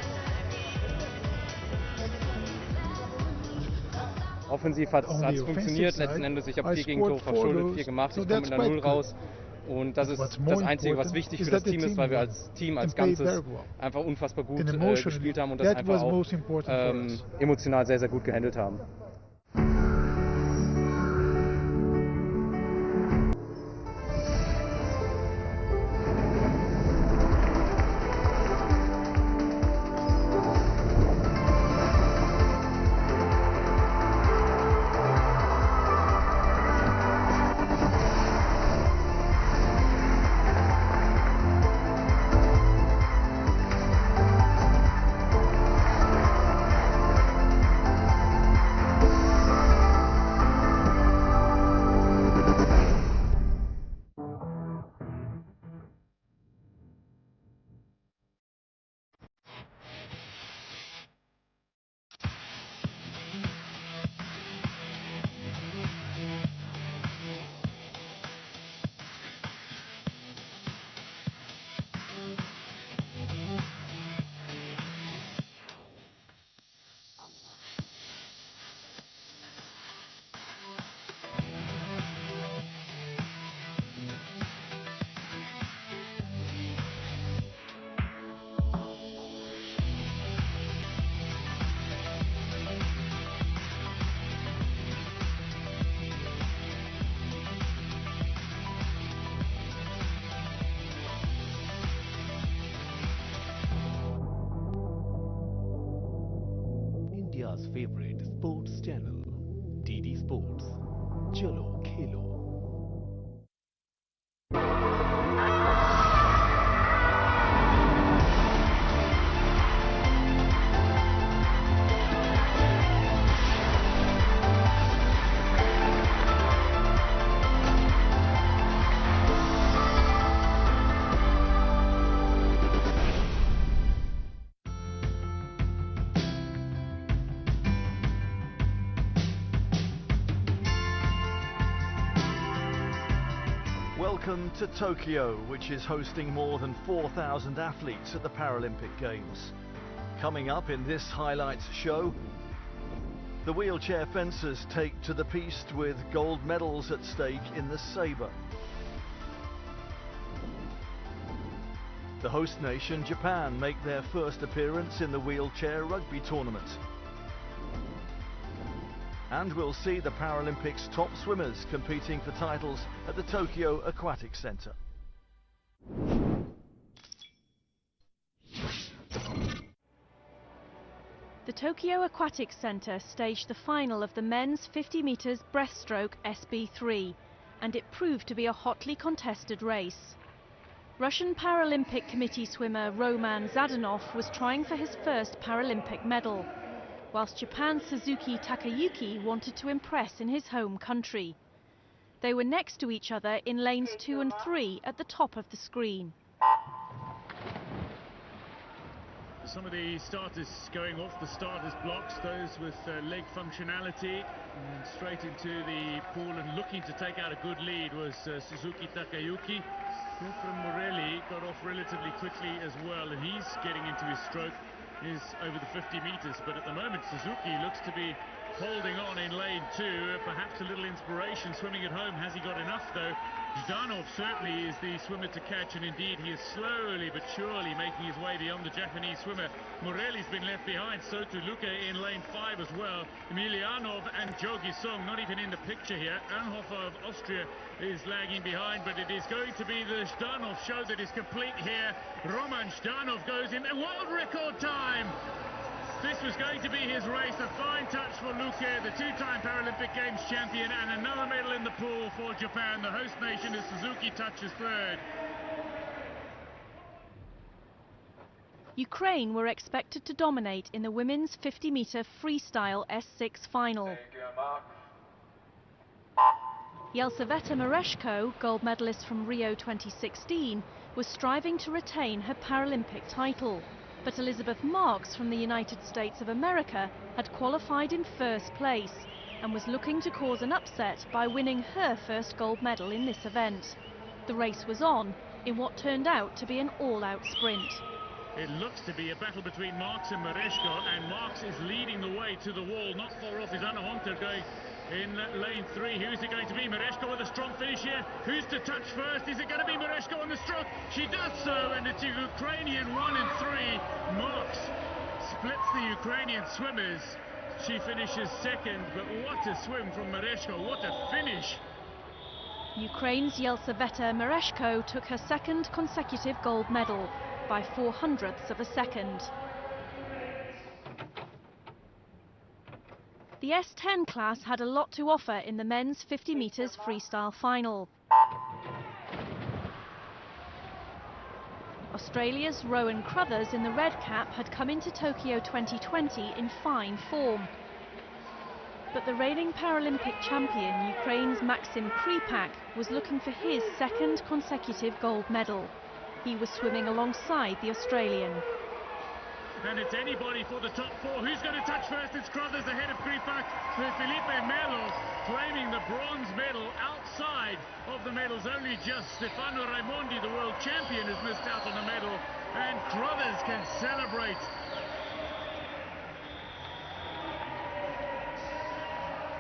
Offensiv hat es funktioniert, letzten Endes. Ich habe 4 Gegentore verschuldet, 4 gemacht, ich komme mit einer 0 raus. Und das ist das Einzige, was wichtig für das Team ist, weil wir als Team, als Ganzes einfach unfassbar gut gespielt haben und das einfach auch emotional sehr, sehr gut gehandelt haben. India's favorite sports channel, DD Sports. Chalo Khelo. Welcome to Tokyo, which is hosting more than 4,000 athletes at the Paralympic Games. Coming up in this highlights show, the wheelchair fencers take to the piste with gold medals at stake in the sabre. The host nation, Japan, make their first appearance in the wheelchair rugby tournament. And we'll see the Paralympics top swimmers competing for titles at the Tokyo Aquatic Centre. The Tokyo Aquatic Centre staged the final of the men's 50 metres breaststroke SB3, and it proved to be a hotly contested race. Russian Paralympic Committee swimmer Roman Zadanov was trying for his first Paralympic medal, whilst Japan's Suzuki Takayuki wanted to impress in his home country. They were next to each other in lanes 2 and 3 at the top of the screen. Some of the starters going off the starters blocks, those with leg functionality, and straight into the pool and looking to take out a good lead was Suzuki Takayuki. From Morelli got off relatively quickly as well, and he's getting into his stroke, is over the 50 metres, but at the moment Suzuki looks to be holding on in lane 2, perhaps a little inspiration swimming at home. Has he got enough though? Zdanov certainly is the swimmer to catch, and indeed he is slowly but surely making his way beyond the Japanese swimmer. Morelli's been left behind, so too Luca in lane 5 as well. Emilianov and Jogi Song not even in the picture here. Anhofer of Austria is lagging behind, but it is going to be the Zdanov show that is complete here. Roman Zdanov goes in a world record time. This was going to be his race. A fine touch for Luque, the two-time Paralympic Games champion, and another medal in the pool for Japan. The host nation as Suzuki touches third. Ukraine were expected to dominate in the women's 50-metre freestyle S6 final. Yelizaveta Mereshko, gold medalist from Rio 2016, was striving to retain her Paralympic title. But Elizabeth Marks from the United States of America had qualified in first place and was looking to cause an upset by winning her first gold medal in this event. The race was on in what turned out to be an all-out sprint. It looks to be a battle between Marks and Mereshko, and Marks is leading the way to the wall. Not far off is Anna Honter going in lane 3. Who's it going to be? Mereshko with a strong finish here. Who's to touch first? Is it going to be Mereshko on the stroke? She does so, and it's a Ukrainian 1 and 3. Marks splits the Ukrainian swimmers. She finishes second, but what a swim from Mereshko. What a finish. Ukraine's Yelizaveta Mereshko took her second consecutive gold medal by 0.04 of a second. The S10 class had a lot to offer in the men's 50 metres freestyle final. Australia's Rowan Crothers in the red cap had come into Tokyo 2020 in fine form. But the reigning Paralympic champion, Ukraine's Maxim Kripak, was looking for his second consecutive gold medal. He was swimming alongside the Australian. And it's anybody for the top 4. Who's going to touch first? It's Crothers ahead of Kripak. Felipe Melo claiming the bronze medal outside of the medals. Only just Stefano Raimondi, the world champion, has missed out on a medal. And Crothers can celebrate.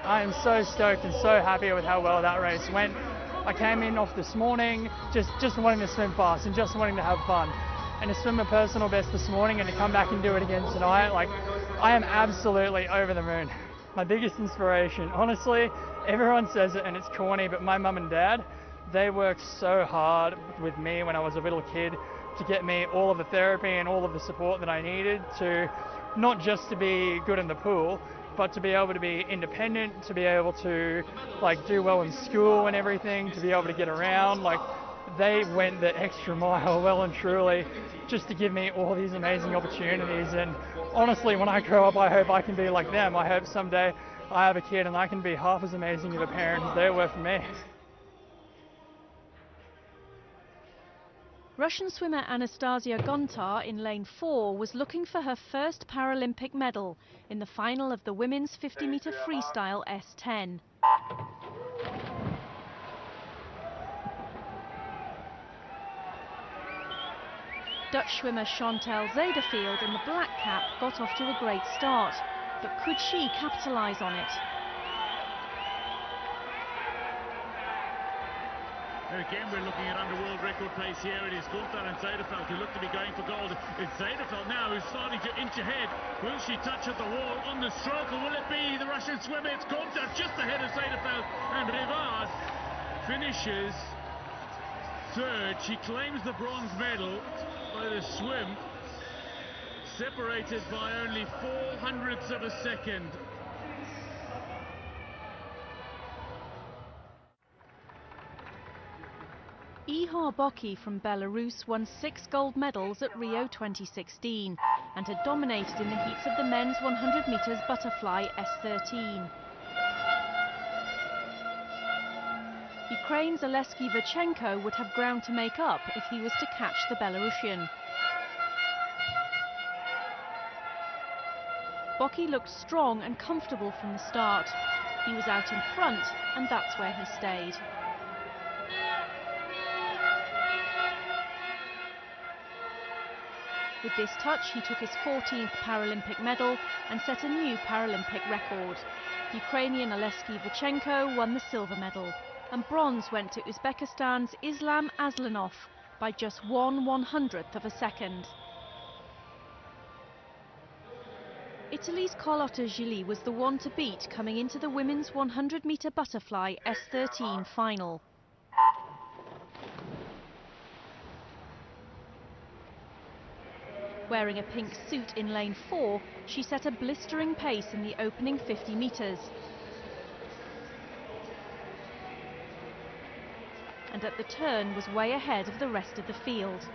I am so stoked and so happy with how well that race went. I came in off this morning just wanting to swim fast and just wanting to have fun. And to swim a personal best this morning and to come back and do it again tonight, like, I am absolutely over the moon. My biggest inspiration, honestly, everyone says it and it's corny, but my mum and dad, they worked so hard with me when I was a little kid to get me all of the therapy and all of the support that I needed to, not just to be good in the pool, but to be able to be independent, to be able to like do well in school and everything, to be able to get around. Like, they went the extra mile, well and truly, just to give me all these amazing opportunities. And honestly, when I grow up, I hope I can be like them. I hope someday I have a kid and I can be half as amazing of a parent as they were for me. Russian swimmer Anastasia Gontar in lane 4 was looking for her first Paralympic medal in the final of the women's 50-metre freestyle S10. Dutch swimmer Chantal Zederfield in the black cap got off to a great start, but could she capitalise on it? Again, we're looking at under world record pace here. It is Gunter and Zederfield who look to be going for gold. It's Zederfield now who's starting to inch ahead. Will she touch at the wall on the stroke, or will it be the Russian swimmer? It's Gunter just ahead of Zederfield, and Rivard finishes third. She claims the bronze medal by the swim, separated by only 0.04 of a second. Ihor Boki from Belarus won 6 gold medals at Rio 2016 and had dominated in the heats of the men's 100 metres butterfly S13. Ukraine's Oleksiy Virchenko would have ground to make up if he was to catch the Belarusian. Boki looked strong and comfortable from the start. He was out in front, and that's where he stayed. With this touch, he took his 14th Paralympic medal and set a new Paralympic record. Ukrainian Oleksiy Virchenko won the silver medal, and bronze went to Uzbekistan's Islam Aslanov by just 1/100th of a second. Italy's Carlotta Gilli was the one to beat coming into the women's 100-metre butterfly S13 final. Wearing a pink suit in lane 4, she set a blistering pace in the opening 50 metres. And at the turn was way ahead of the rest of the field.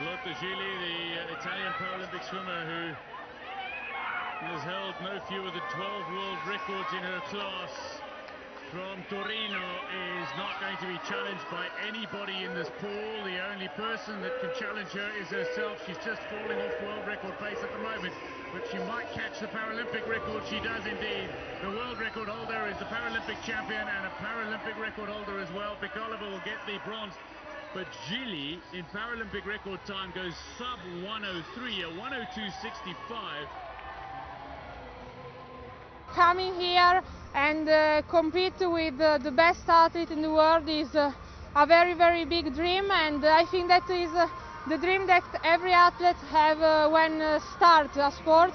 Lotte Gilli, the Italian Paralympic swimmer who has held no fewer than 12 world records in her class, from Torino, is not going to be challenged by anybody in this pool. The only person that can challenge her is herself. She's just falling off world record pace at the moment, but she might catch the Paralympic record. She does indeed. The world record holder is the Paralympic champion and a Paralympic record holder as well. Pikolova will get the bronze, but Gilli in Paralympic record time goes sub 103, a 102.65. Coming here and compete with the best athlete in the world is a very, very big dream, and I think that is the dream that every athlete have when start a sport.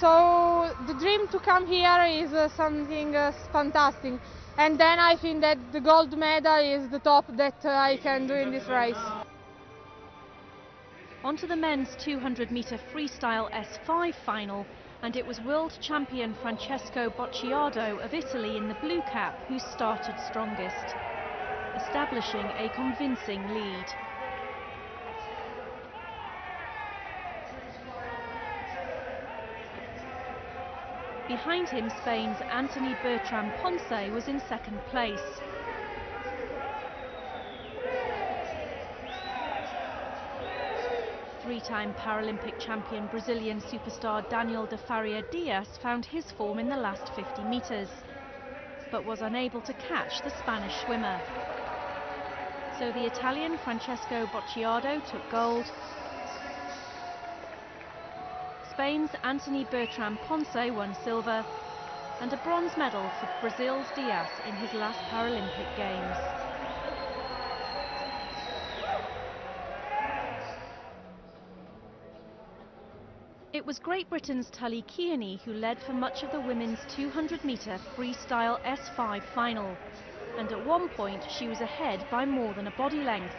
So the dream to come here is something fantastic, and then I think that the gold medal is the top that I can do in this race. On to the men's 200-metre freestyle S5 final, and it was world champion Francesco Bocciardo of Italy in the blue cap who started strongest, establishing a convincing lead. Behind him, Spain's Anthony Bertran Ponce was in second place. Three-time Paralympic champion Brazilian superstar Daniel de Faria Dias found his form in the last 50 metres, but was unable to catch the Spanish swimmer. So the Italian Francesco Bocciardo took gold. Spain's Anthony Bertran Ponce won silver, and a bronze medal for Brazil's Dias in his last Paralympic Games. It was Great Britain's Tully Kearney who led for much of the women's 200-metre freestyle S5 final, and at one point she was ahead by more than a body length.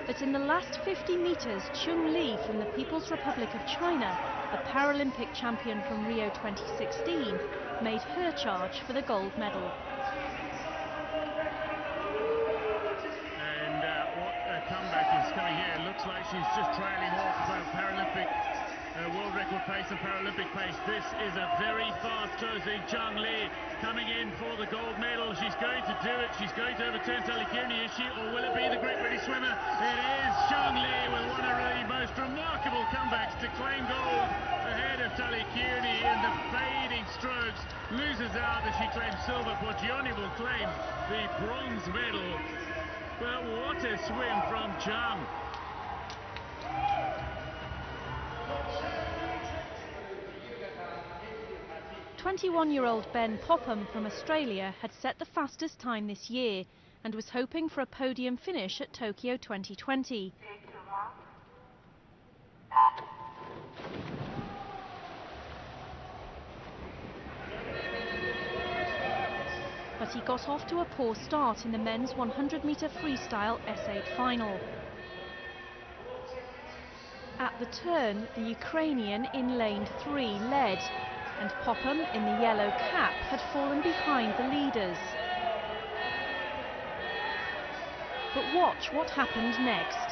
But in the last 50 metres, Chung Li from the People's Republic of China, a Paralympic champion from Rio 2016, made her charge for the gold medal. And what a comeback is coming here. It looks like she's just trailing off Paralympic world record record pace and Paralympic pace. This is a very fast closing Zhang Li coming in for the gold medal. She's going to do it. She's going to overturn Sally Kearney, is she? Or will it be the Great British Swimmer? It is Zhang Li with one of the most remarkable comebacks to claim gold ahead of Sally Kearney in the fading strokes. Loses out as she claims silver. Porgioni will claim the bronze medal. But what a swim from Zhang. 21-year-old Ben Popham from Australia had set the fastest time this year and was hoping for a podium finish at Tokyo 2020. But he got off to a poor start in the men's 100-metre freestyle S8 final. At the turn, the Ukrainian in lane 3 led, and Popham in the yellow cap had fallen behind the leaders. But watch what happened next.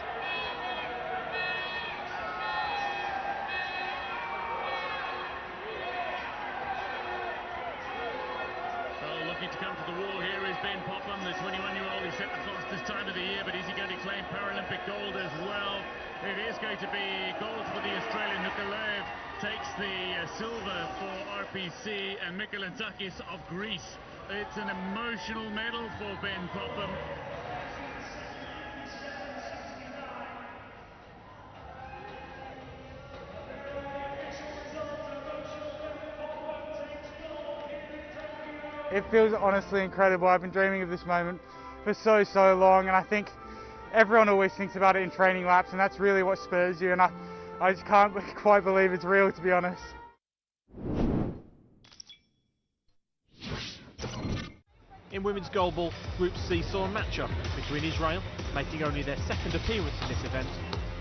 Well, looking to come to the wall here is Ben Popham, the 21-year-old. He set the fastest time of the year, but is he going to claim Paralympic gold as well? It is going to be gold for the Australian. Nikolaev takes the silver for RPC, and Mikolantakis of Greece. It's an emotional medal for Ben Popham. It feels honestly incredible. I've been dreaming of this moment for so long, and I think everyone always thinks about it in training laps, and that's really what spurs you, and I just can't quite believe it's real, to be honest. In women's goalball, Group C saw a match-up between Israel, making only their second appearance in this event,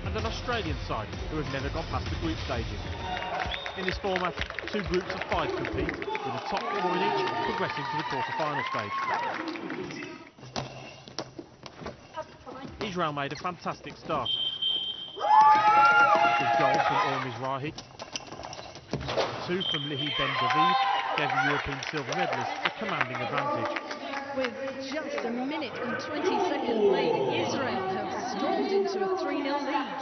and an Australian side who have never gone past the group stages. In this format, 2 groups of 5 compete, with the top 4 in each progressing to the quarter-final stage. Israel made a fantastic start, with goals from Mizrahi, 2 from Lihi Ben David gave the European silver medalists a commanding advantage. With just a minute and 20 seconds played, Israel have stormed into a 3-0 lead.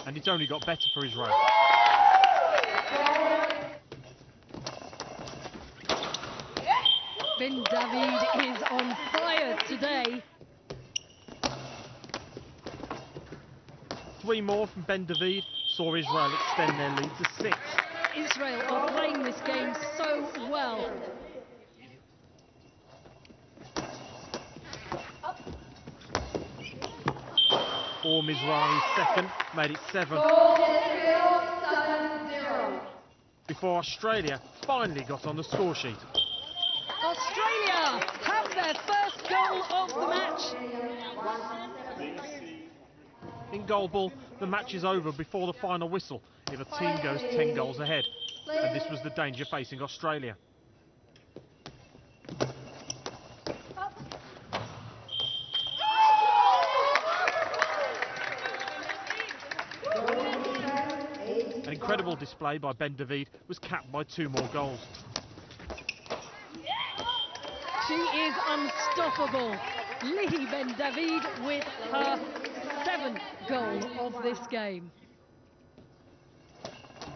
And it's only got better for Israel. Ben David is on fire today. 3 more from Ben David saw Israel extend their lead to 6. Israel are playing this game so well. Mizrahi's second made it 7. Before Australia finally got on the score sheet. Australia have their first goal of the match. In goalball, the match is over before the final whistle if a team goes 10 goals ahead, and this was the danger facing Australia. An incredible display by Ben David was capped by 2 more goals. She is unstoppable. Lihi Ben David with her 7th goal of this game.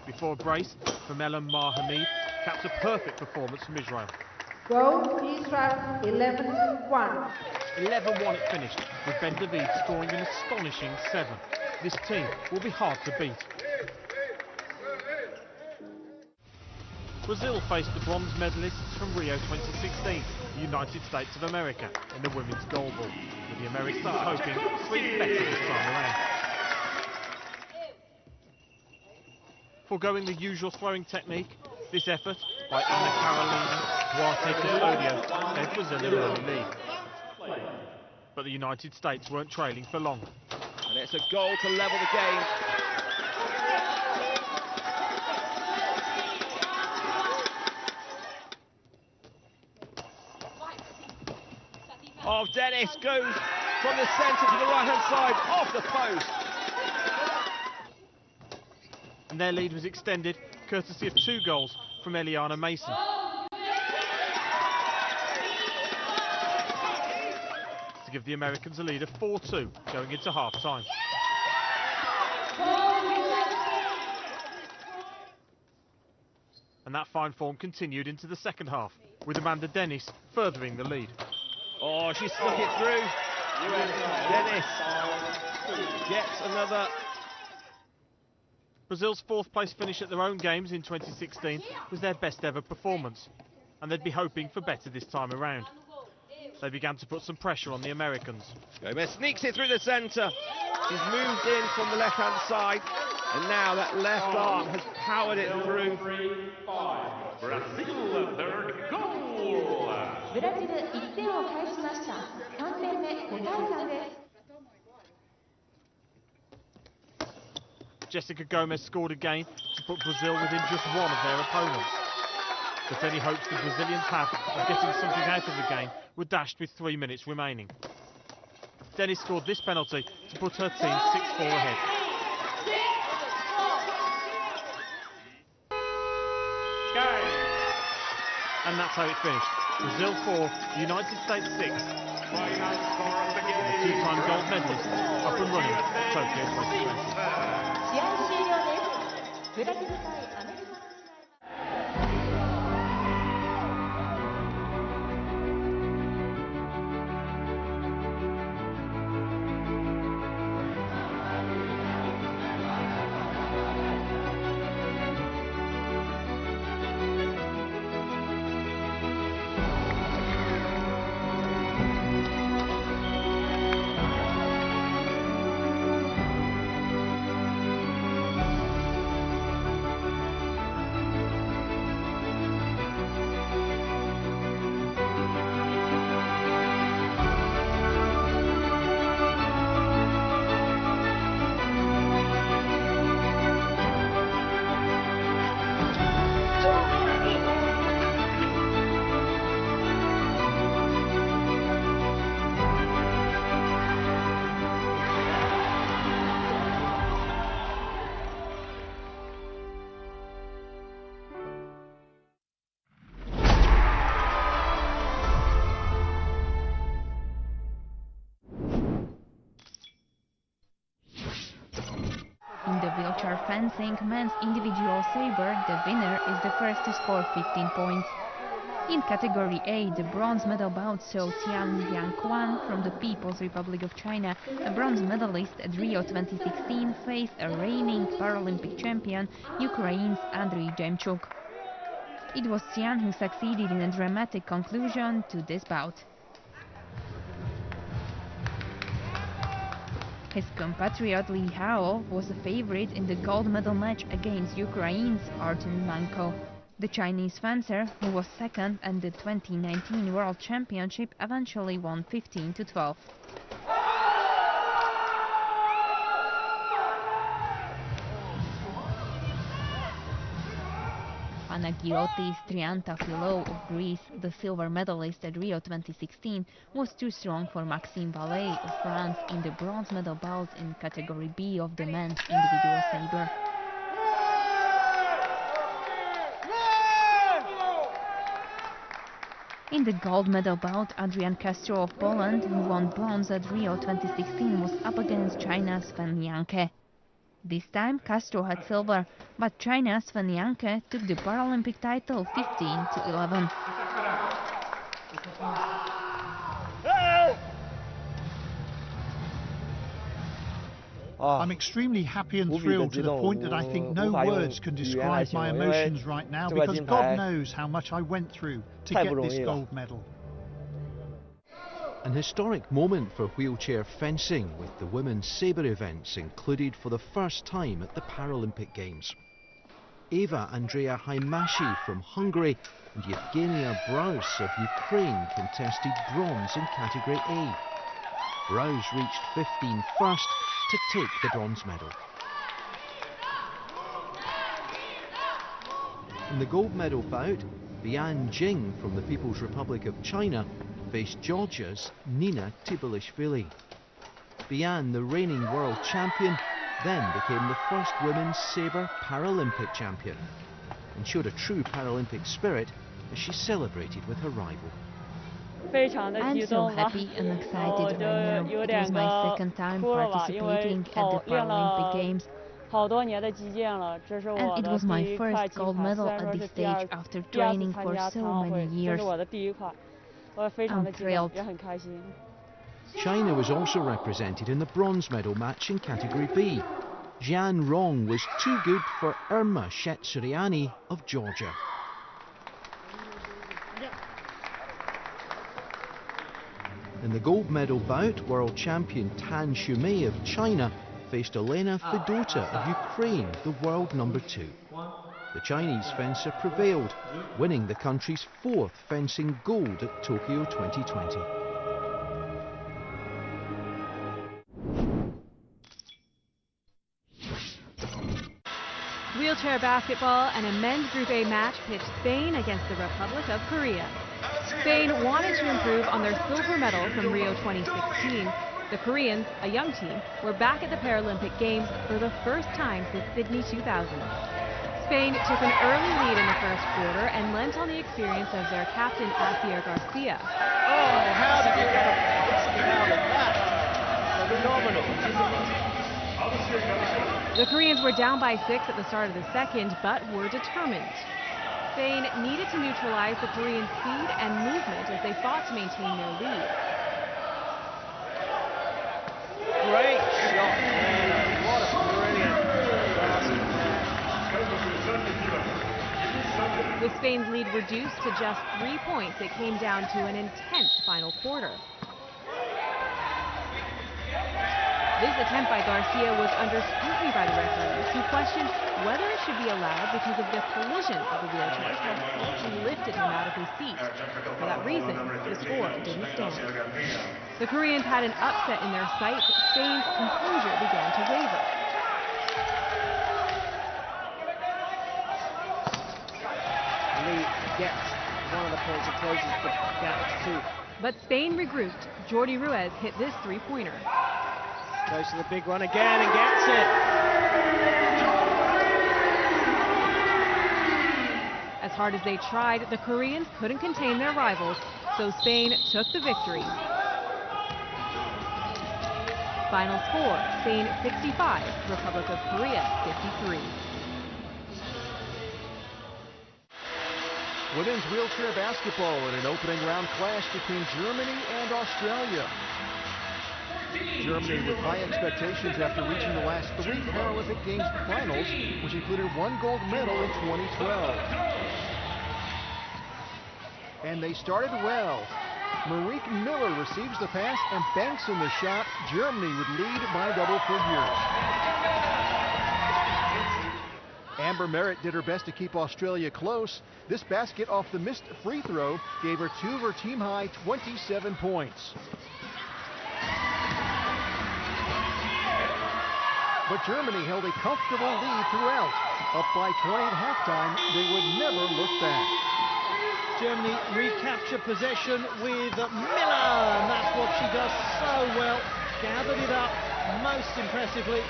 Before a brace from Ellen Mahamid caps a perfect performance from Israel. Goal Israel 11-1. 11-1 it finished, with Ben David scoring an astonishing 7. This team will be hard to beat. Brazil faced the bronze medalists from Rio 2016, the United States of America, in the women's goalball, with the Americans hoping to be better this time around. Foregoing the usual throwing technique, this effort by Ana Carolina Duarte Custodio gave Brazil an early lead. But the United States weren't trailing for long. And it's a goal to level the game. Oh, Dennis goes from the centre to the right-hand side, off the post. and their lead was extended courtesy of 2 goals from Eliana Mason. To give the Americans a lead of 4-2 going into half-time. And that fine form continued into the second half, with Amanda Dennis furthering the lead. Oh, she stuck it through. Dennis gets another. Brazil's 4th place finish at their own games in 2016 was their best ever performance, and they'd be hoping for better this time around. They began to put some pressure on the Americans. Gomez sneaks it through the centre. She's moved in from the left-hand side, and now that left arm has powered it through. Brazil, third goal. Jessica Gomez scored again to put Brazil within just one of their opponents. But any hopes the Brazilians had of getting something out of the game were dashed with 3 minutes remaining. Dennis scored this penalty to put her team 6-4 ahead. And that's how it finished. Brazil 4, United States 6. The 2-time gold medalist up and running at Tokyo 2020. Fencing men's individual sabre, the winner is the first to score 15 points. In category A, the bronze medal bout saw Tian Liangquan from the People's Republic of China, a bronze medalist at Rio 2016, face a reigning Paralympic champion, Ukraine's Andriy Demchuk. It was Tian who succeeded in a dramatic conclusion to this bout. His compatriot Li Hao was a favorite in the gold medal match against Ukraine's Artem Manko. The Chinese fencer, who was second at the 2019 World Championship, eventually won 15-12. Panagiotis Triantafylou of Greece, the silver medalist at Rio 2016, was too strong for Maxime Vallet of France in the bronze medal bout in category B of the men's individual sabre. In the gold medal bout, Adrian Castro of Poland, who won bronze at Rio 2016, was up against China's Sven Janke. This time Castro had silver, but China's Sven Janke took the Paralympic title 15-11. I'm extremely happy and thrilled to the point that I think no words can describe my emotions right now, because God knows how much I went through to get this gold medal. An historic moment for wheelchair fencing, with the women's sabre events included for the first time at the Paralympic Games. Eva Andrea Haimashi from Hungary and Yevgenia Braus of Ukraine contested bronze in category A. Braus reached 15 first to take the bronze medal. In the gold medal bout, Bian Jing from the People's Republic of China faced Georgia's Nina Tibalishvili. Bian, the reigning world champion, then became the first women's sabre Paralympic champion and showed a true Paralympic spirit as she celebrated with her rival. I'm so happy and excited right now. It was my second time participating at the Paralympic Games, and it was my first gold medal at this stage after training for so many years. I'm thrilled. China was also represented in the bronze medal match in category B. Jian Rong was too good for Irma Shetsuriani of Georgia. In the gold medal bout, world champion Tan Shumei of China faced Elena Fedota of Ukraine, the world #2. The Chinese fencer prevailed, winning the country's 4th fencing gold at Tokyo 2020. Wheelchair basketball and a men's Group A match pitched Spain against the Republic of Korea. Spain wanted to improve on their silver medal from Rio 2016. The Koreans, a young team, were back at the Paralympic Games for the first time since Sydney 2000. Spain took an early lead in the first quarter and lent on the experience of their captain, Asier Garcia. Oh, how did you get out of that? Phenomenal. The Koreans were down by 6 at the start of the second, but were determined. Spain needed to neutralize the Korean speed and movement as they fought to maintain their lead. Great shot, what a brilliant pass. With Spain's lead reduced to just 3 points, it came down to an intense final quarter. This attempt by Garcia was under scrutiny by the referees, who questioned whether it should be allowed because of the collision of the wheelchairs had slightly lifted him out of his seat. For that reason, the score didn't stand. The Koreans had an upset in their sights, but Spain's composure began to waver. Lee gets one of the points and closes the gap to 2. But Spain regrouped. Jordi Ruiz hit this three-pointer. Goes to the big one again and gets it. As hard as they tried, the Koreans couldn't contain their rivals, so Spain took the victory. Final score, Spain 65, Republic of Korea 53. Women's wheelchair basketball in an opening round clash between Germany and Australia. Germany with high expectations after reaching the last 3 Paralympic Games finals, which included 1 gold medal in 2012. And they started well. Marieke Miller receives the pass and banks in the shot. Germany would lead by double figures. Amber Merritt did her best to keep Australia close. This basket off the missed free throw gave her 2 of her team-high 27 points. But Germany held a comfortable lead throughout. Up by 20 at halftime, they would never look back. Germany recapture possession with Miller, and that's what she does so well. Gathered it up most impressively.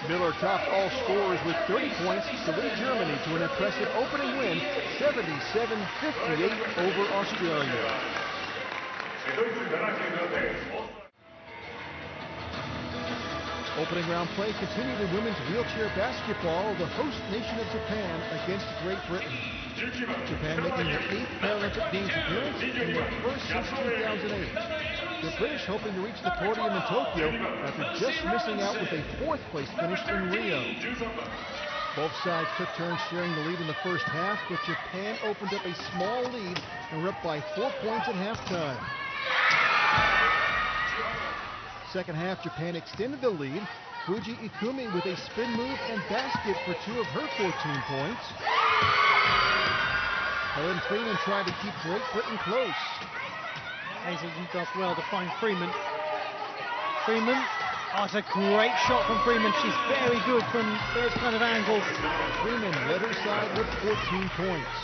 Miller topped all scorers with 30 points to lead Germany to an impressive opening win, 77-58 over Australia. Opening round play continued in women's wheelchair basketball, the host nation of Japan against Great Britain. Japan making their 8th Paralympic Games appearance and their first since 2008. The British hoping to reach the podium in Tokyo after just missing out with a 4th place finish in Rio. Both sides took turns sharing the lead in the first half, but Japan opened up a small lead and were up by 4 points at halftime. Second half, Japan extended the lead. Fuji Ikumi with a spin move and basket for 2 of her 14 points. Helen Freeman tried to keep Great Britain close. Hazelton does well to find Freeman. Freeman, oh, it's a great shot from Freeman. She's very good from those kind of angles. Freeman led her side with 14 points.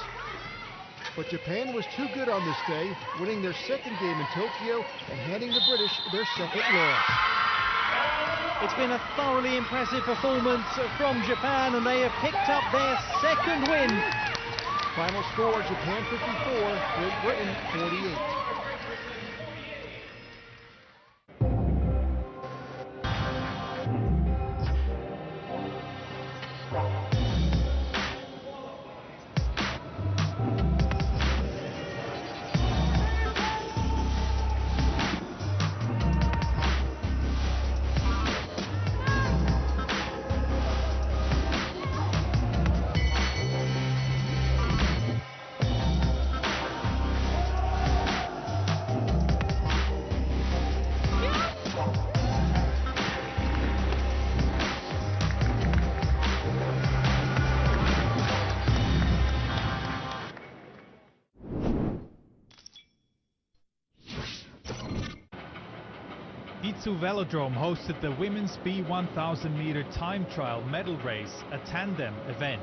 But Japan was too good on this day, winning their second game in Tokyo and handing the British their second loss. It's been a thoroughly impressive performance from Japan, and they have picked up their second win. Final score, Japan 54, Great Britain 48. Velodrome hosted the women's B1000 meter time trial medal race, a tandem event.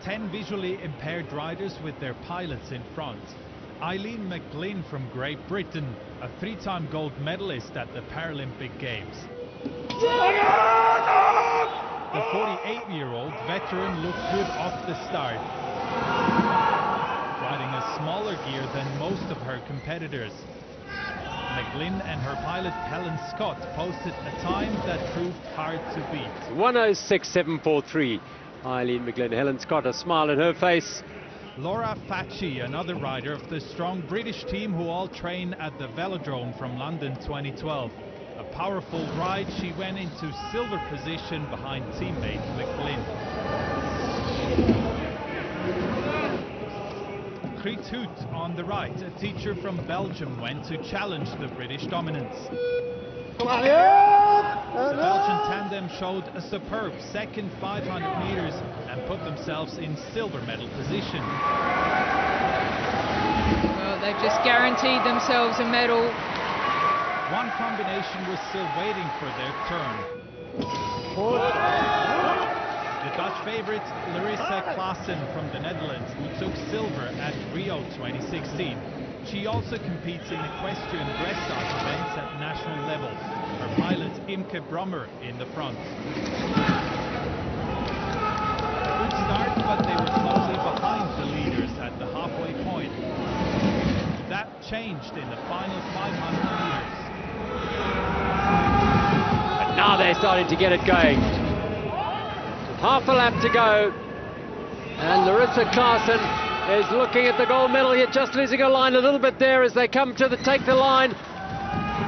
10 visually impaired riders with their pilots in front. Eileen McGlynn from Great Britain, a 3-time gold medalist at the Paralympic Games. The 48-year-old veteran looked good off the start, riding a smaller gear than most of her competitors. McGlynn and her pilot Helen Scott posted a time that proved hard to beat. 1:06.743. Eileen McGlynn, Helen Scott, a smile on her face. Laura Facci, another rider of the strong British team who all train at the Velodrome from London 2012. A powerful ride, she went into silver position behind teammate McGlynn. Kriet Hout on the right, a teacher from Belgium, went to challenge the British dominance. The Belgian tandem showed a superb second 500 meters and put themselves in silver medal position. Well, they've just guaranteed themselves a medal. One combination was still waiting for their turn. The Dutch favourite Larissa Klaassen from the Netherlands, who took silver at Rio 2016. She also competes in equestrian dressage events at national level. Her pilot Imke Brommer in the front. A good start, but they were closely behind the leaders at the halfway point. That changed in the final 500 meters. But now they're starting to get it going. Half a lap to go, and Larissa Klaassen is looking at the gold medal here, just losing a line a little bit there as they come to take the line,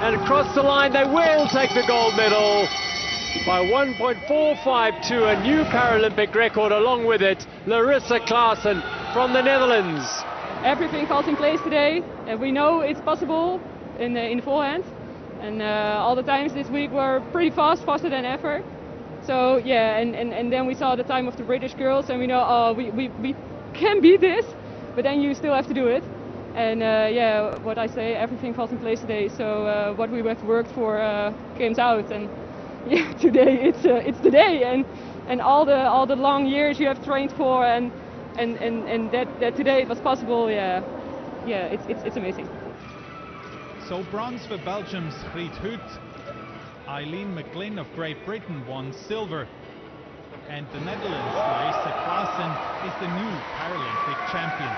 and across the line they will take the gold medal by 1.452, a new Paralympic record along with it. Larissa Klaassen from the Netherlands. Everything falls in place today, and we know it's possible in forehand, and all the times this week were pretty fast, faster than ever. So yeah, and then we saw the time of the British girls, and we know, oh, we can beat this, but then you still have to do it. And yeah, what I say, everything falls in place today. So what we have worked for came out, and yeah, today it's the day, and all the long years you have trained for, and that today it was possible. Yeah, it's amazing. So bronze for Belgium's Kriet Hout. Eileen McGlynn of Great Britain won silver, and the Netherlands' Larissa Klaassen is the new Paralympic champion.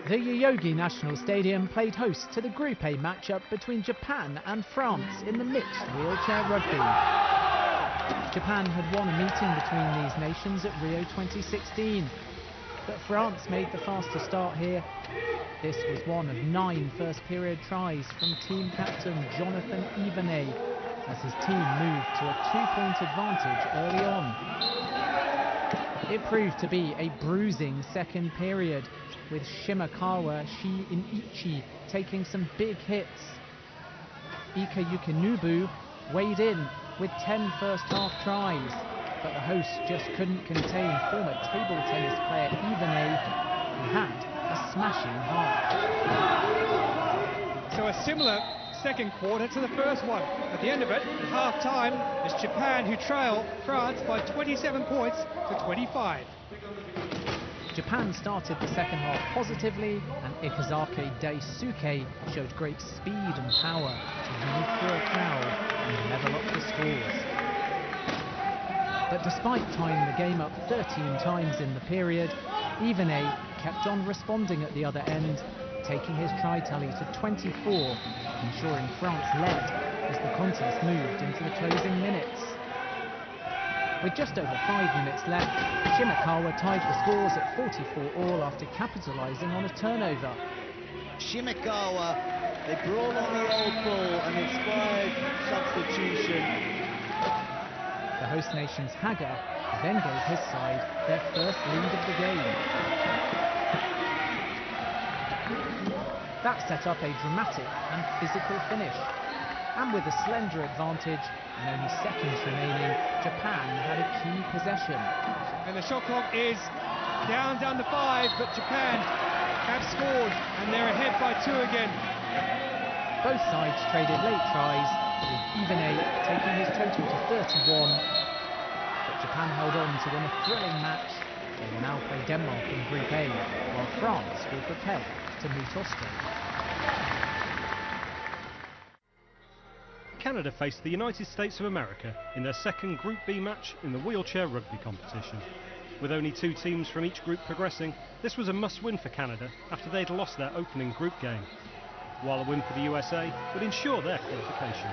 The Yoyogi National Stadium played host to the Group A matchup between Japan and France in the mixed wheelchair rugby. Japan had won a meeting between these nations at Rio 2016, but France made the faster start here. This was one of 9 first-period tries from team captain Jonathan Ibanez, as his team moved to a 2-point advantage early on. It proved to be a bruising second period, with Shimakawa Shi-Inichi taking some big hits. Ika Yukinubu weighed in with 10 first-half tries, but the hosts just couldn't contain former table tennis player Ibanez, who had a smashing half. So a similar second quarter to the first one. At the end of it, at half-time, it's Japan who trail France by 27 points to 25. Japan started the second half positively, and Ikazake Daisuke showed great speed and power to move through a crowd and level up the scores. But despite tying the game up 13 times in the period, Ivane kept on responding at the other end, taking his try tally to 24, ensuring France led as the contest moved into the closing minutes. With just over 5 minutes left, Shimakawa tied the scores at 44-all after capitalising on a turnover. Shimakawa, they brought on the old bull, an inspired substitution. The host nation's Haga then gave his side their first lead of the game. That set up a dramatic and physical finish. And with a slender advantage and only seconds remaining, Japan had a key possession. And the shot clock is down to 5, but Japan have scored and they're ahead by 2 again. Both sides traded late tries, with Ivane taking his total to 31. But Japan held on to win a thrilling match. They will now play Denmark in Group A, while France will prepare to meet Austria. Canada faced the United States of America in their second Group B match in the wheelchair rugby competition. With only 2 teams from each group progressing, this was a must-win for Canada after they'd lost their opening group game, while a win for the USA would ensure their qualification.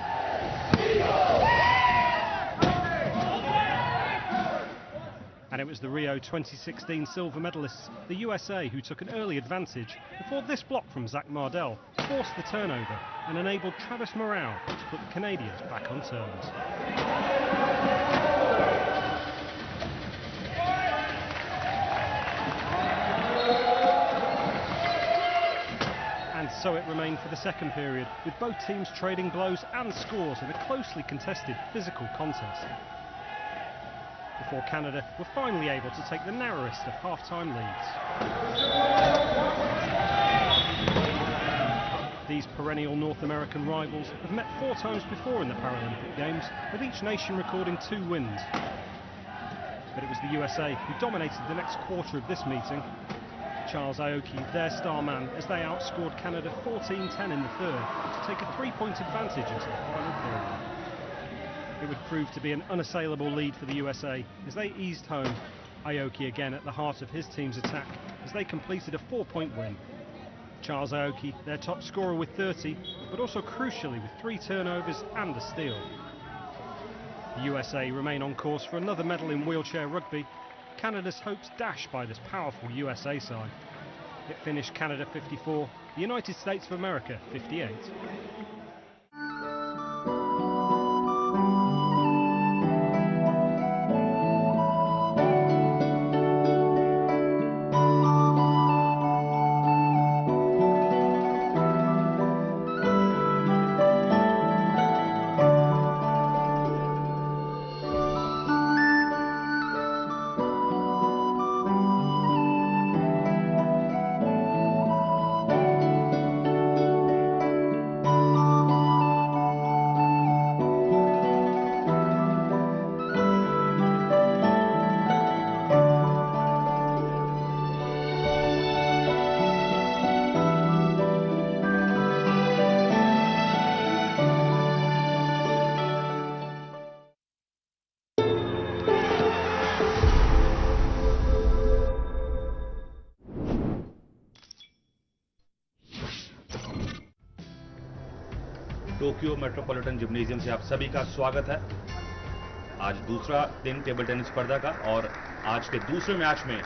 And it was the Rio 2016 silver medalists, the USA, who took an early advantage before this block from Zach Mardell forced the turnover and enabled Travis Morale to put the Canadians back on terms. And so it remained for the second period, with both teams trading blows and scores in a closely contested physical contest, before Canada were finally able to take the narrowest of half-time leads. These perennial North American rivals have met 4 times before in the Paralympic Games, with each nation recording 2 wins. But it was the USA who dominated the next quarter of this meeting. Charles Aoki, their star man, as they outscored Canada 14-10 in the third to take a 3-point advantage into the final period. It would prove to be an unassailable lead for the USA as they eased home. Aoki again at the heart of his team's attack as they completed a 4-point win. Charles Aoki, their top scorer with 30, but also crucially with 3 turnovers and a steal. The USA remain on course for another medal in wheelchair rugby. Canada's hopes dashed by this powerful USA side. It finished Canada 54, the United States of America 58. Tokyo metropolitan gymnasium से आप सभी का स्वागत है। आज दूसरा दिन table tennis स्पर्धा का और आज के दूसरे मैच में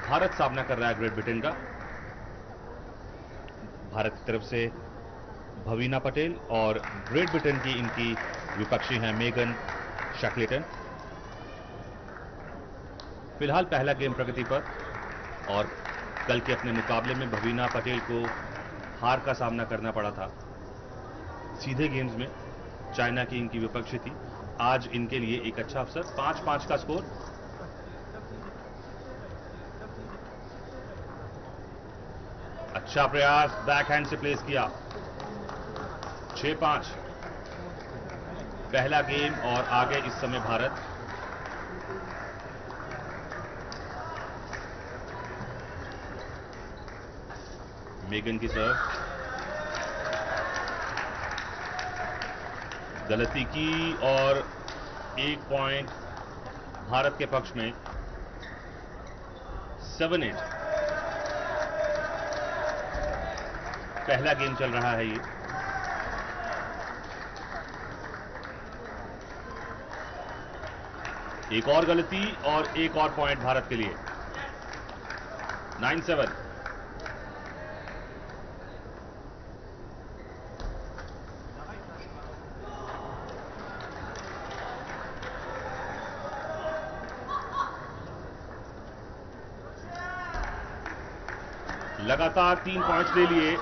भारत सामना कर रहा है ग्रेट ब्रिटेन का। भारत की तरफ से भवीना पटेल और ग्रेट ब्रिटेन की इनकी विपक्षी हैं मेगन शैकलेटन। फिलहाल पहला गेम प्रगति पर और कल के अपने मुकाबले में भवीना पटेल को हार का सामना करना पड़ा था। सीधे गेम्स में चाइना की इनकी विपक्षी थी। आज इनके लिए एक अच्छा अवसर, 5-5 का स्कोर। अच्छा प्रयास, बैकहैंड से प्लेस किया। 6-5 पहला गेम और आगे इस समय भारत। मेगन की सर्व गलती की और 1 पॉइंट भारत के पक्ष में। 7-8 पहला गेम चल रहा है ये। एक और गलती और एक और पॉइंट भारत के लिए। 9-7 लगातार 3 पॉइंट्स ले लिए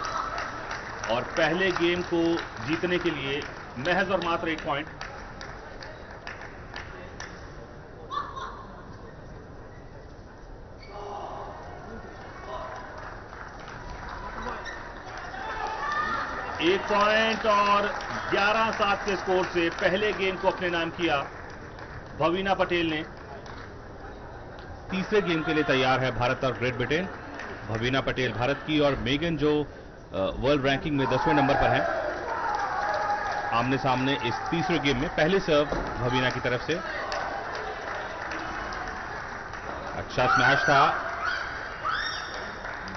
और पहले गेम को जीतने के लिए महज और मात्र 1 पॉइंट। एक पॉइंट और 11-7 के स्कोर से पहले गेम को अपने नाम किया भवीना पटेल ने। तीसरे गेम के लिए तैयार है भारत और ग्रेट ब्रिटेन। भवीना पटेल भारत की और मेगन जो वर्ल्ड रैंकिंग में 10वें नंबर पर हैं, आमने सामने इस तीसरे गेम में। पहले सर्व भवीना की तरफ से, अच्छा स्मैश था,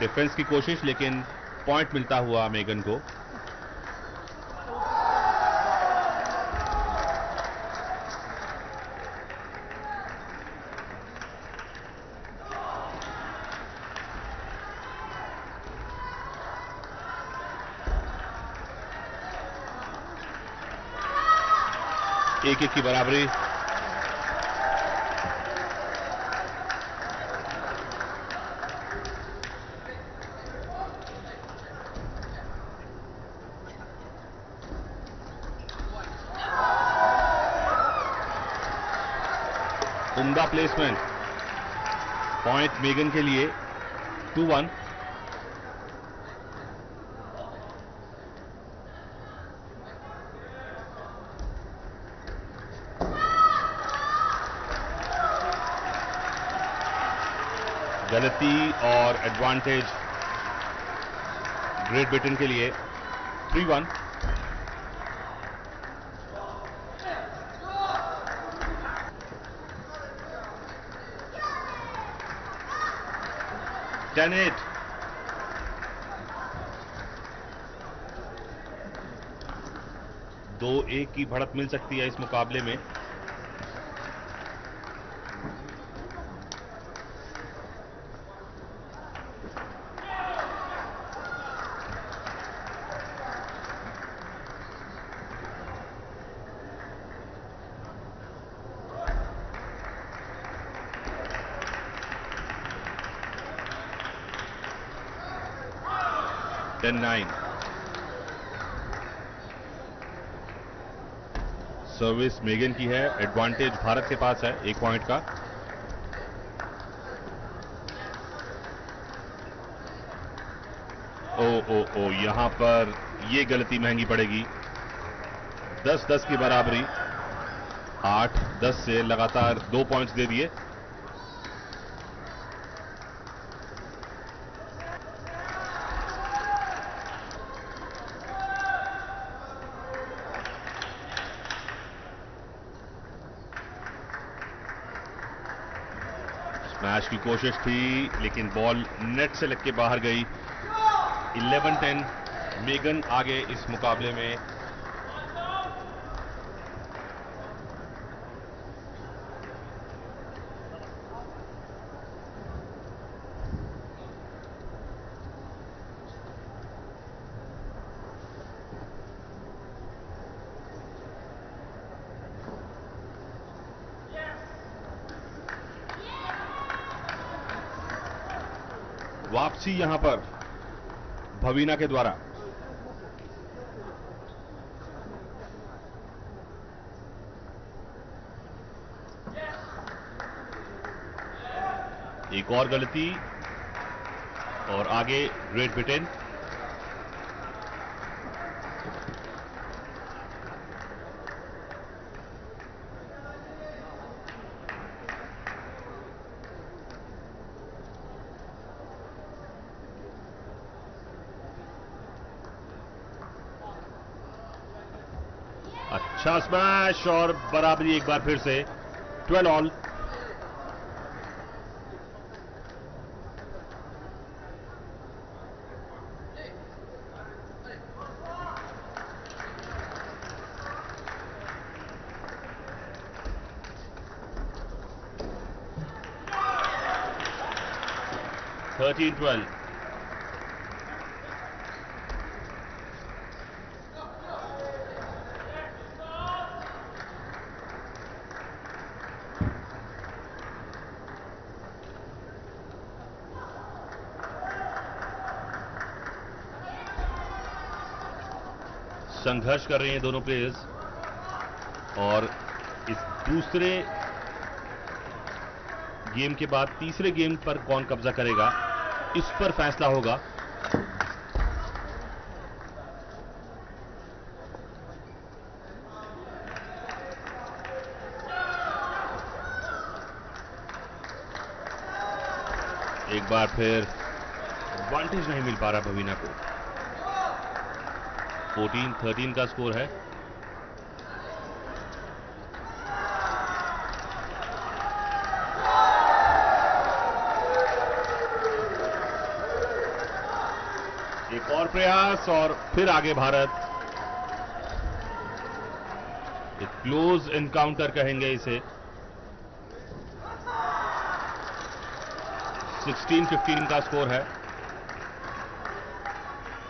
डिफेंस की कोशिश, लेकिन पॉइंट मिलता हुआ मेगन को। एक की बराबरी। उम्दा प्लेसमेंट, पॉइंट मेगन के लिए। 2-1। गलती और एडवांटेज ग्रेट ब्रिटेन के लिए। 3-1। दो एक की बढ़त मिल सकती है इस मुकाबले में। सर्विस मेगन की है, एडवांटेज भारत के पास है 1 पॉइंट का। ओ यहां पर ये गलती महंगी पड़ेगी। 10-10 की बराबरी। 8-10 से लगातार 2 पॉइंट्स दे दिए। स्मैश की कोशिश थी, लेकिन बॉल नेट से लग के बाहर गई। 11-10 मेगन आगे इस मुकाबले में। वापसी यहां पर भवीना के द्वारा। एक और गलती और आगे ग्रेट ब्रिटेन। अच्छा स्मैश और बराबरी एक बार फिर से 12 ऑल। (13-12) संघर्ष कर रहे हैं दोनों प्लेयर्स और इस दूसरे गेम के बाद तीसरे गेम पर कौन कब्जा करेगा इस पर फैसला होगा। एक बार फिर एडवांटेज नहीं मिल पा रहा भवीना को। 14-13 का स्कोर है। एक और प्रयास और फिर आगे भारत। एक क्लोज एनकाउंटर कहेंगे इसे। 16-15 का स्कोर है।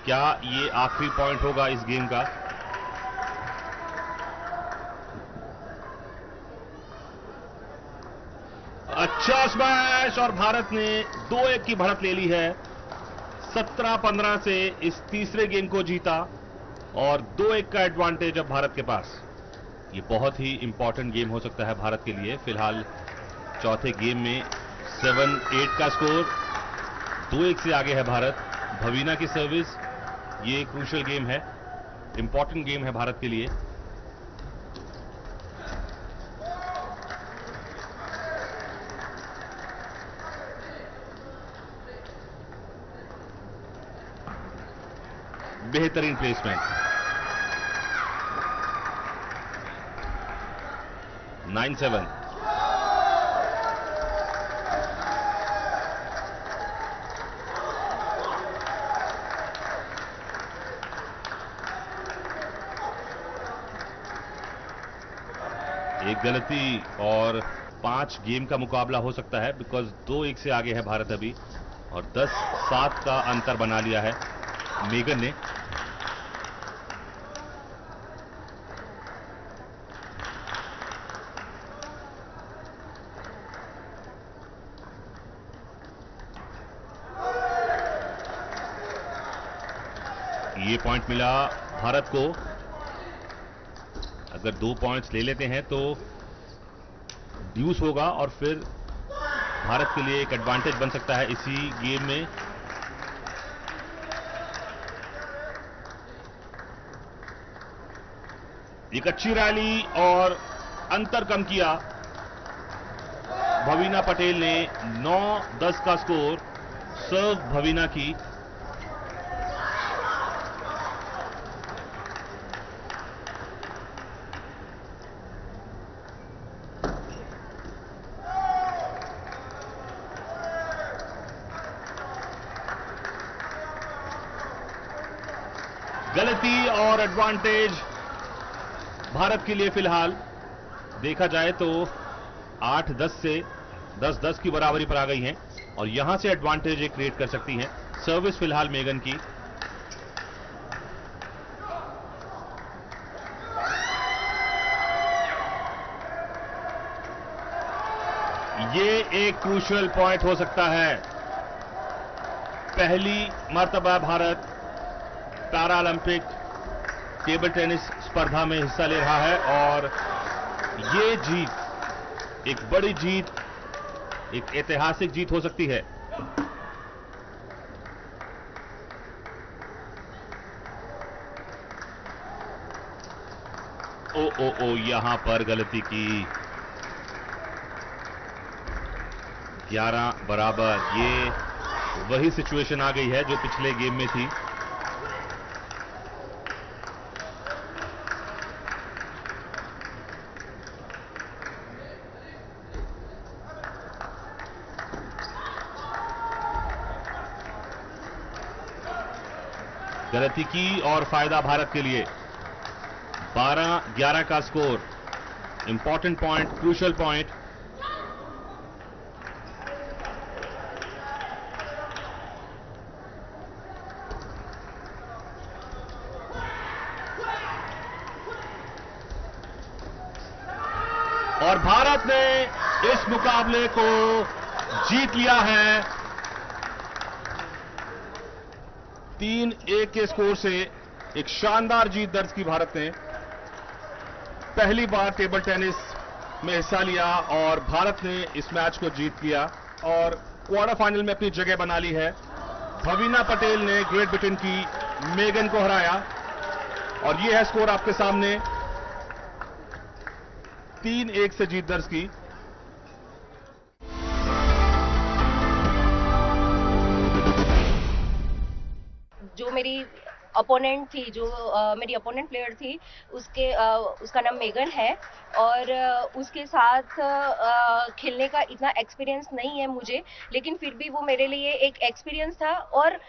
क्या ये आखिरी पॉइंट होगा इस गेम का? अच्छा स्मैश और भारत ने 2-1 की बढ़त ले ली है। 17-15 से इस तीसरे गेम को जीता और 2-1 का एडवांटेज अब भारत के पास। ये बहुत ही इंपॉर्टेंट गेम हो सकता है भारत के लिए। फिलहाल चौथे गेम में 7-8 का स्कोर। 2-1 से आगे है भारत। भवीना की सर्विस। ये क्रूशियल गेम है, इंपॉर्टेंट गेम है भारत के लिए। बेहतरीन प्लेसमेंट। 9-7। एक गलती और 5 गेम का मुकाबला हो सकता है, बिकॉज 2-1 से आगे है भारत अभी और 10-7 का अंतर बना लिया है मेगन ने। ये पॉइंट मिला भारत को। अगर 2 पॉइंट्स ले लेते हैं तो ड्यूस होगा और फिर भारत के लिए एक एडवांटेज बन सकता है इसी गेम में। एक अच्छी रैली और अंतर कम किया भवीना पटेल ने। 9-10 का स्कोर। सर्व भवीना की। गलती और एडवांटेज भारत के लिए फिलहाल। देखा जाए तो 8-10 से 10-10 की बराबरी पर आ गई हैं और यहां से एडवांटेज एक क्रिएट कर सकती हैं। सर्विस फिलहाल मेगन की। ये एक क्रूशियल पॉइंट हो सकता है। पहली मर्तबा भारत पैरालंपिक टेबल टेनिस स्पर्धा में हिस्सा ले रहा है और ये जीत एक बड़ी जीत, एक ऐतिहासिक जीत हो सकती है। ओ यहां पर गलती की। 11 बराबर। ये वही सिचुएशन आ गई है जो पिछले गेम में थी। गलती की और फायदा भारत के लिए। 12-11 का score. Important point, crucial point. और भारत ने इस मुकाबले को जीत लिया है 3-1 के स्कोर से। एक शानदार जीत दर्ज की भारत ने। पहली बार टेबल टेनिस में हिस्सा लिया और भारत ने इस मैच को जीत लिया और क्वार्टर फाइनल में अपनी जगह बना ली है। भवीना पटेल ने ग्रेट ब्रिटेन की मेगन को हराया और ये है स्कोर आपके सामने। 3-1 से जीत दर्ज की। जो मेरी अपोनेंट थी, जो मेरी अपोनेंट प्लेयर थी, उसका नाम मेगन है और उसके साथ खेलने का इतना एक्सपीरियंस नहीं है मुझे, लेकिन फिर भी वो मेरे लिए एक एक्सपीरियंस था और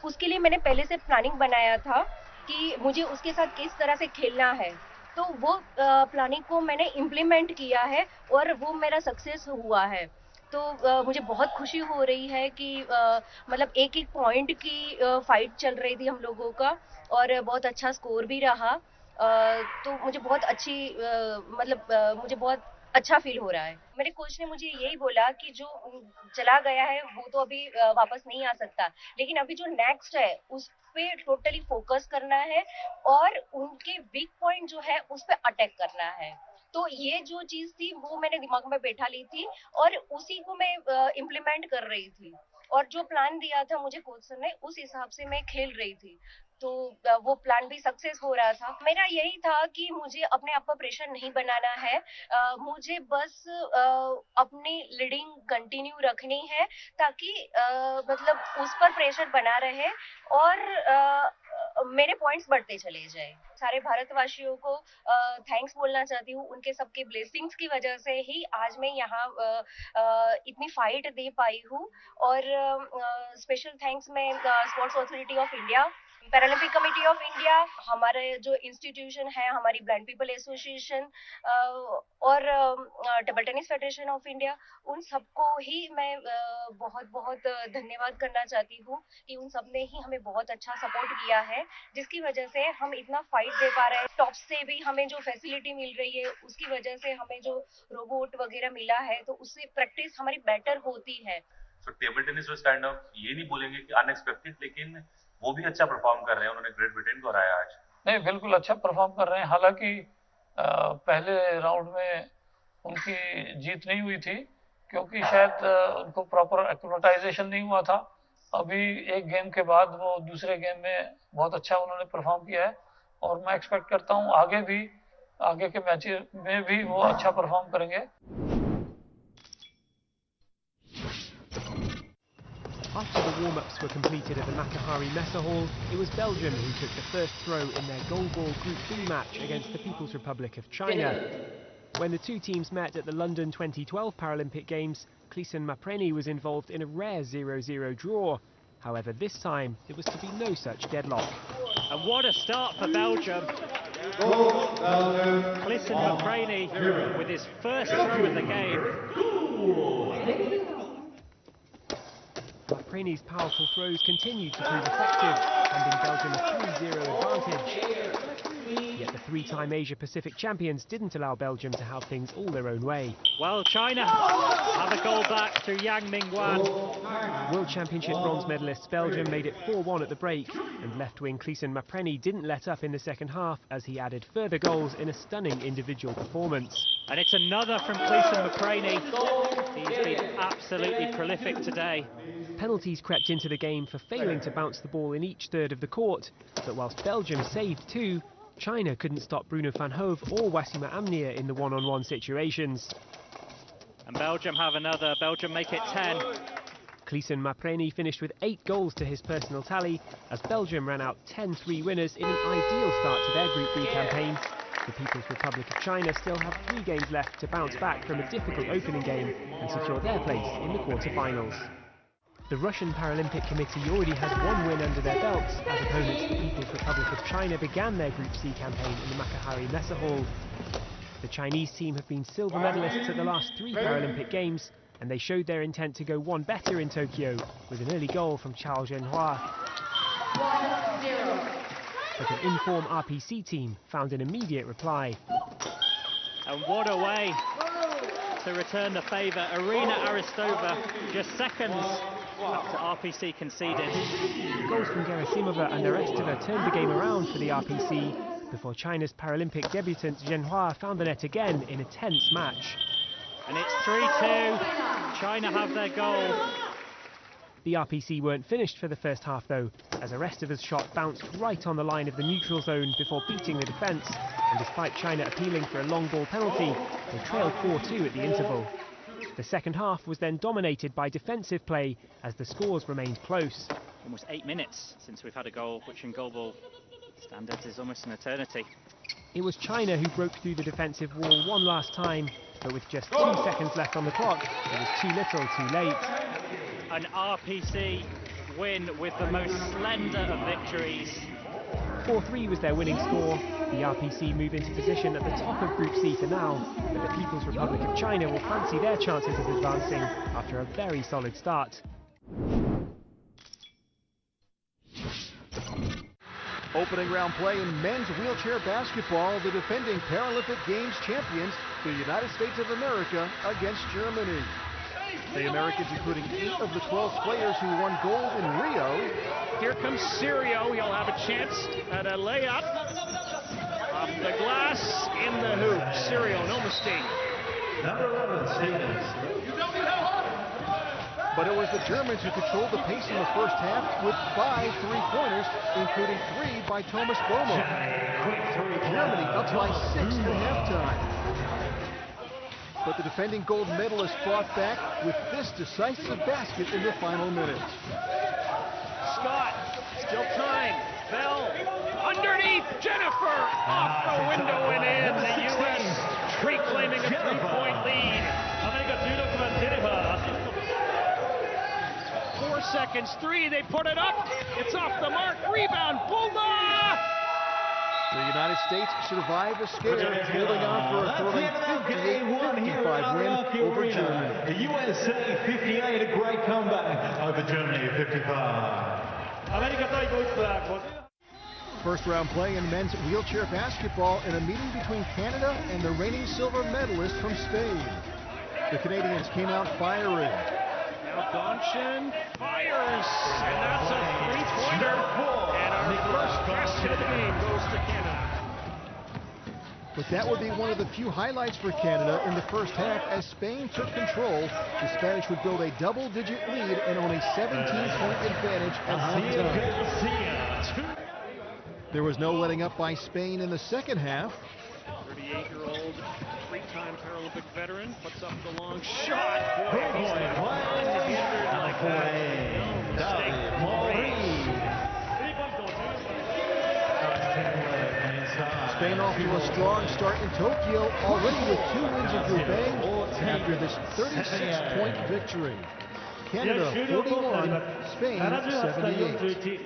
उसके लिए मैंने पहले से प्लानिंग बनाया था कि मुझे उसके साथ किस तरह से खेलना है। तो वो प्लानिंग को मैंने इम्प्लीमेंट किया है और वो मेरा सक्सेस हुआ है। तो मुझे बहुत खुशी हो रही है कि मतलब एक एक पॉइंट की फाइट चल रही थी हम लोगों का और बहुत अच्छा स्कोर भी रहा। तो मुझे बहुत अच्छी मुझे बहुत अच्छा फील हो रहा है। मेरे कोच ने मुझे यही बोला कि जो चला गया है वो तो अभी वापस नहीं आ सकता, लेकिन अभी जो नेक्स्ट है उस पे टोटली फोकस करना है और उनके वीक पॉइंट जो है उस पे अटैक करना है। तो ये जो चीज थी वो मैंने दिमाग में बैठा ली थी और उसी को मैं इम्प्लीमेंट कर रही थी और जो प्लान दिया था मुझे कोच सर ने उस हिसाब से मैं खेल रही थी। तो वो प्लान भी सक्सेस हो रहा था। मेरा यही था कि मुझे अपने आप पर प्रेशर नहीं बनाना है, मुझे बस अपनी लीडिंग कंटिन्यू रखनी है ताकि मतलब उस पर प्रेशर बना रहे और मेरे पॉइंट्स बढ़ते चले जाए। सारे भारतवासियों को थैंक्स बोलना चाहती हूँ। उनके सबके ब्लेसिंग्स की वजह से ही आज मैं यहाँ इतनी फाइट दे पाई हूँ और स्पेशल थैंक्स मैं sports authority of India, Paralympic committee of India, हमारे जो इंस्टीट्यूशन है, हमारी ब्लाइंड पीपल एसोसिएशन और table tennis federation of India, उन सबको ही मैं बहुत बहुत धन्यवाद करना चाहती हूँ कि उन सब ने ही हमें बहुत अच्छा सपोर्ट किया है, जिसकी वजह से हम इतना फाइट दे पा रहे हैं। टॉप से भी हमें जो फैसिलिटी मिल रही है उसकी वजह से हमें जो रोबोट वगैरह मिला है तो उससे प्रैक्टिस हमारी बेटर होती है। Table tennis was kind of, ये नहीं बोलेंगे कि अनएक्सपेक्टेड, लेकिन वो भी अच्छा परफॉर्म कर रहे हैं। उन्होंने ग्रेट ब्रिटेन को हराया आज। नहीं, बिल्कुल अच्छा परफॉर्म कर रहे हैं। हालांकि पहले राउंड में उनकी जीत नहीं हुई थी क्योंकि शायद उनको प्रॉपर एक्लिमेटाइजेशन नहीं हुआ था। अभी एक गेम के बाद वो दूसरे गेम में बहुत अच्छा उन्होंने परफॉर्म किया है और मैं एक्सपेक्ट करता हूँ आगे के मैचेस में भी वो अच्छा परफॉर्म करेंगे। After the warm-ups were completed at the Makahari Messa Hall, it was Belgium who took the first throw in their Goalball Group B match against the People's Republic of China. When the two teams met at the London 2012 Paralympic Games, Cleeson Mapreni was involved in a rare 0-0 draw. However, this time, it was to be no such deadlock. And what a start for Belgium. Cleeson Mapreni with his first throw in the game. Mapreni's powerful throws continued to prove effective, handing Belgium a 3-0 advantage. Yet the three-time Asia-Pacific champions didn't allow Belgium to have things all their own way. Well, China have a goal back through Yang Mingwan. World Championship bronze medalists Belgium made it 4-1 at the break, and left-wing Cleeson Mapreni didn't let up in the second half as he added further goals in a stunning individual performance. And it's another from Cleeson Mapreni. He's been absolutely prolific today. Penalties crept into the game for failing to bounce the ball in each third of the court, but whilst Belgium saved two, China couldn't stop Bruno van Hove or Wassima Amnia in the one-on-one situations. And Belgium have another. Belgium make it 10. Cleeson Mapreni finished with 8 goals to his personal tally as Belgium ran out 10-3 winners in an ideal start to their Group B campaign. The People's Republic of China still have 3 games left to bounce back from a difficult opening game and secure their place in the quarter-finals. The Russian Paralympic Committee already has one win under their belts as opponents the People's Republic of China began their Group C campaign in the Makahari Messe Hall. The Chinese team have been silver medalists at the last 3 Paralympic Games, and they showed their intent to go one better in Tokyo with an early goal from Chao Zhenhua. But an in-form RPC team found an immediate reply. And what a way to return the favour. Arina Aristova just seconds after RPC conceded. Goals from Gerasimova and Aristova turned the game around for the RPC before China's Paralympic debutant Zhenhua found the net again in a tense match. And it's 3-2. China have their goal. The RPC weren't finished for the first half though, as Aristova's shot bounced right on the line of the neutral zone before beating the defence, and despite China appealing for a long ball penalty, they trailed 4-2 at the interval. The second half was then dominated by defensive play as the scores remained close. Almost 8 minutes since we've had a goal, which in goalball standards is almost an eternity. It was China who broke through the defensive wall one last time, but with just 2 seconds left on the clock, it was too little too late. An RPC win with the most slender of victories. 4-3 was their winning score. The RPC move into position at the top of Group C for now, but the People's Republic of China will fancy their chances of advancing after a very solid start. Opening round play in men's wheelchair basketball, the defending Paralympic Games champions, the United States of America, against Germany. The Americans, including 8 of the 12 players who won gold in Rio. Here comes Sirio. He'll have a chance at a layup off the glass in the hoop. Sirio, no mistake. Number 11, Stevens. But it was the Germans who controlled the pace in the first half with 5 3-pointers, including 3 by Thomas Bomo. Germany up by 6 at halftime. But the defending gold medalists fought back with this decisive basket in the final minutes. Scott, still time. Bell, underneath Jennifer, off the window and in. The U.S. reclaiming a 3-point lead. 4 seconds, 3, they put it up. It's off the mark, rebound, Bulldog! The United States survived the scare, holding on for a thrilling 58-55 win over Germany. The USA 58, a great comeback over Germany 55. First round play in men's wheelchair basketball in a meeting between Canada and the reigning silver medalist from Spain. The Canadians came out firing. Now Donchin fires, and that's a 3-pointer. And our first basket of the game goes to Canada. But that would be one of the few highlights for Canada in the first half. As Spain took control, the Spanish would build a double-digit lead and own a 17-point advantage at halftime. There was no letting up by Spain in the second half. 38-year-old, 3-time Paralympic veteran, puts up the long shot. Boy, he's unhindered like that. No mistake. Spain off to a strong start in Tokyo, already with 2 wins in Group A after this 36-point victory. Canada 41, Spain 78.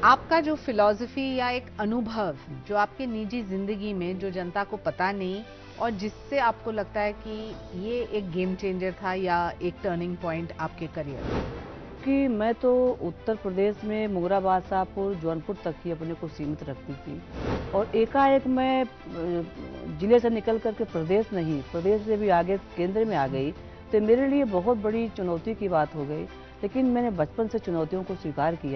आपका जो philosophy या एक अनुभव जो आपके निजी जिंदगी में जो जनता को पता नहीं और जिससे आपको लगता है कि ये एक गेम चेंजर था या एक टर्निंग पॉइंट आपके करियर में? कि मैं तो उत्तर प्रदेश में मुगराबाद शाहपुर जौनपुर तक ही अपने को सीमित रखती थी और एकाएक मैं जिले से निकल करके प्रदेश नहीं, प्रदेश से भी आगे केंद्र में आ गई, तो मेरे लिए बहुत बड़ी चुनौती की बात हो गई। लेकिन मैंने बचपन से चुनौतियों को स्वीकार किया।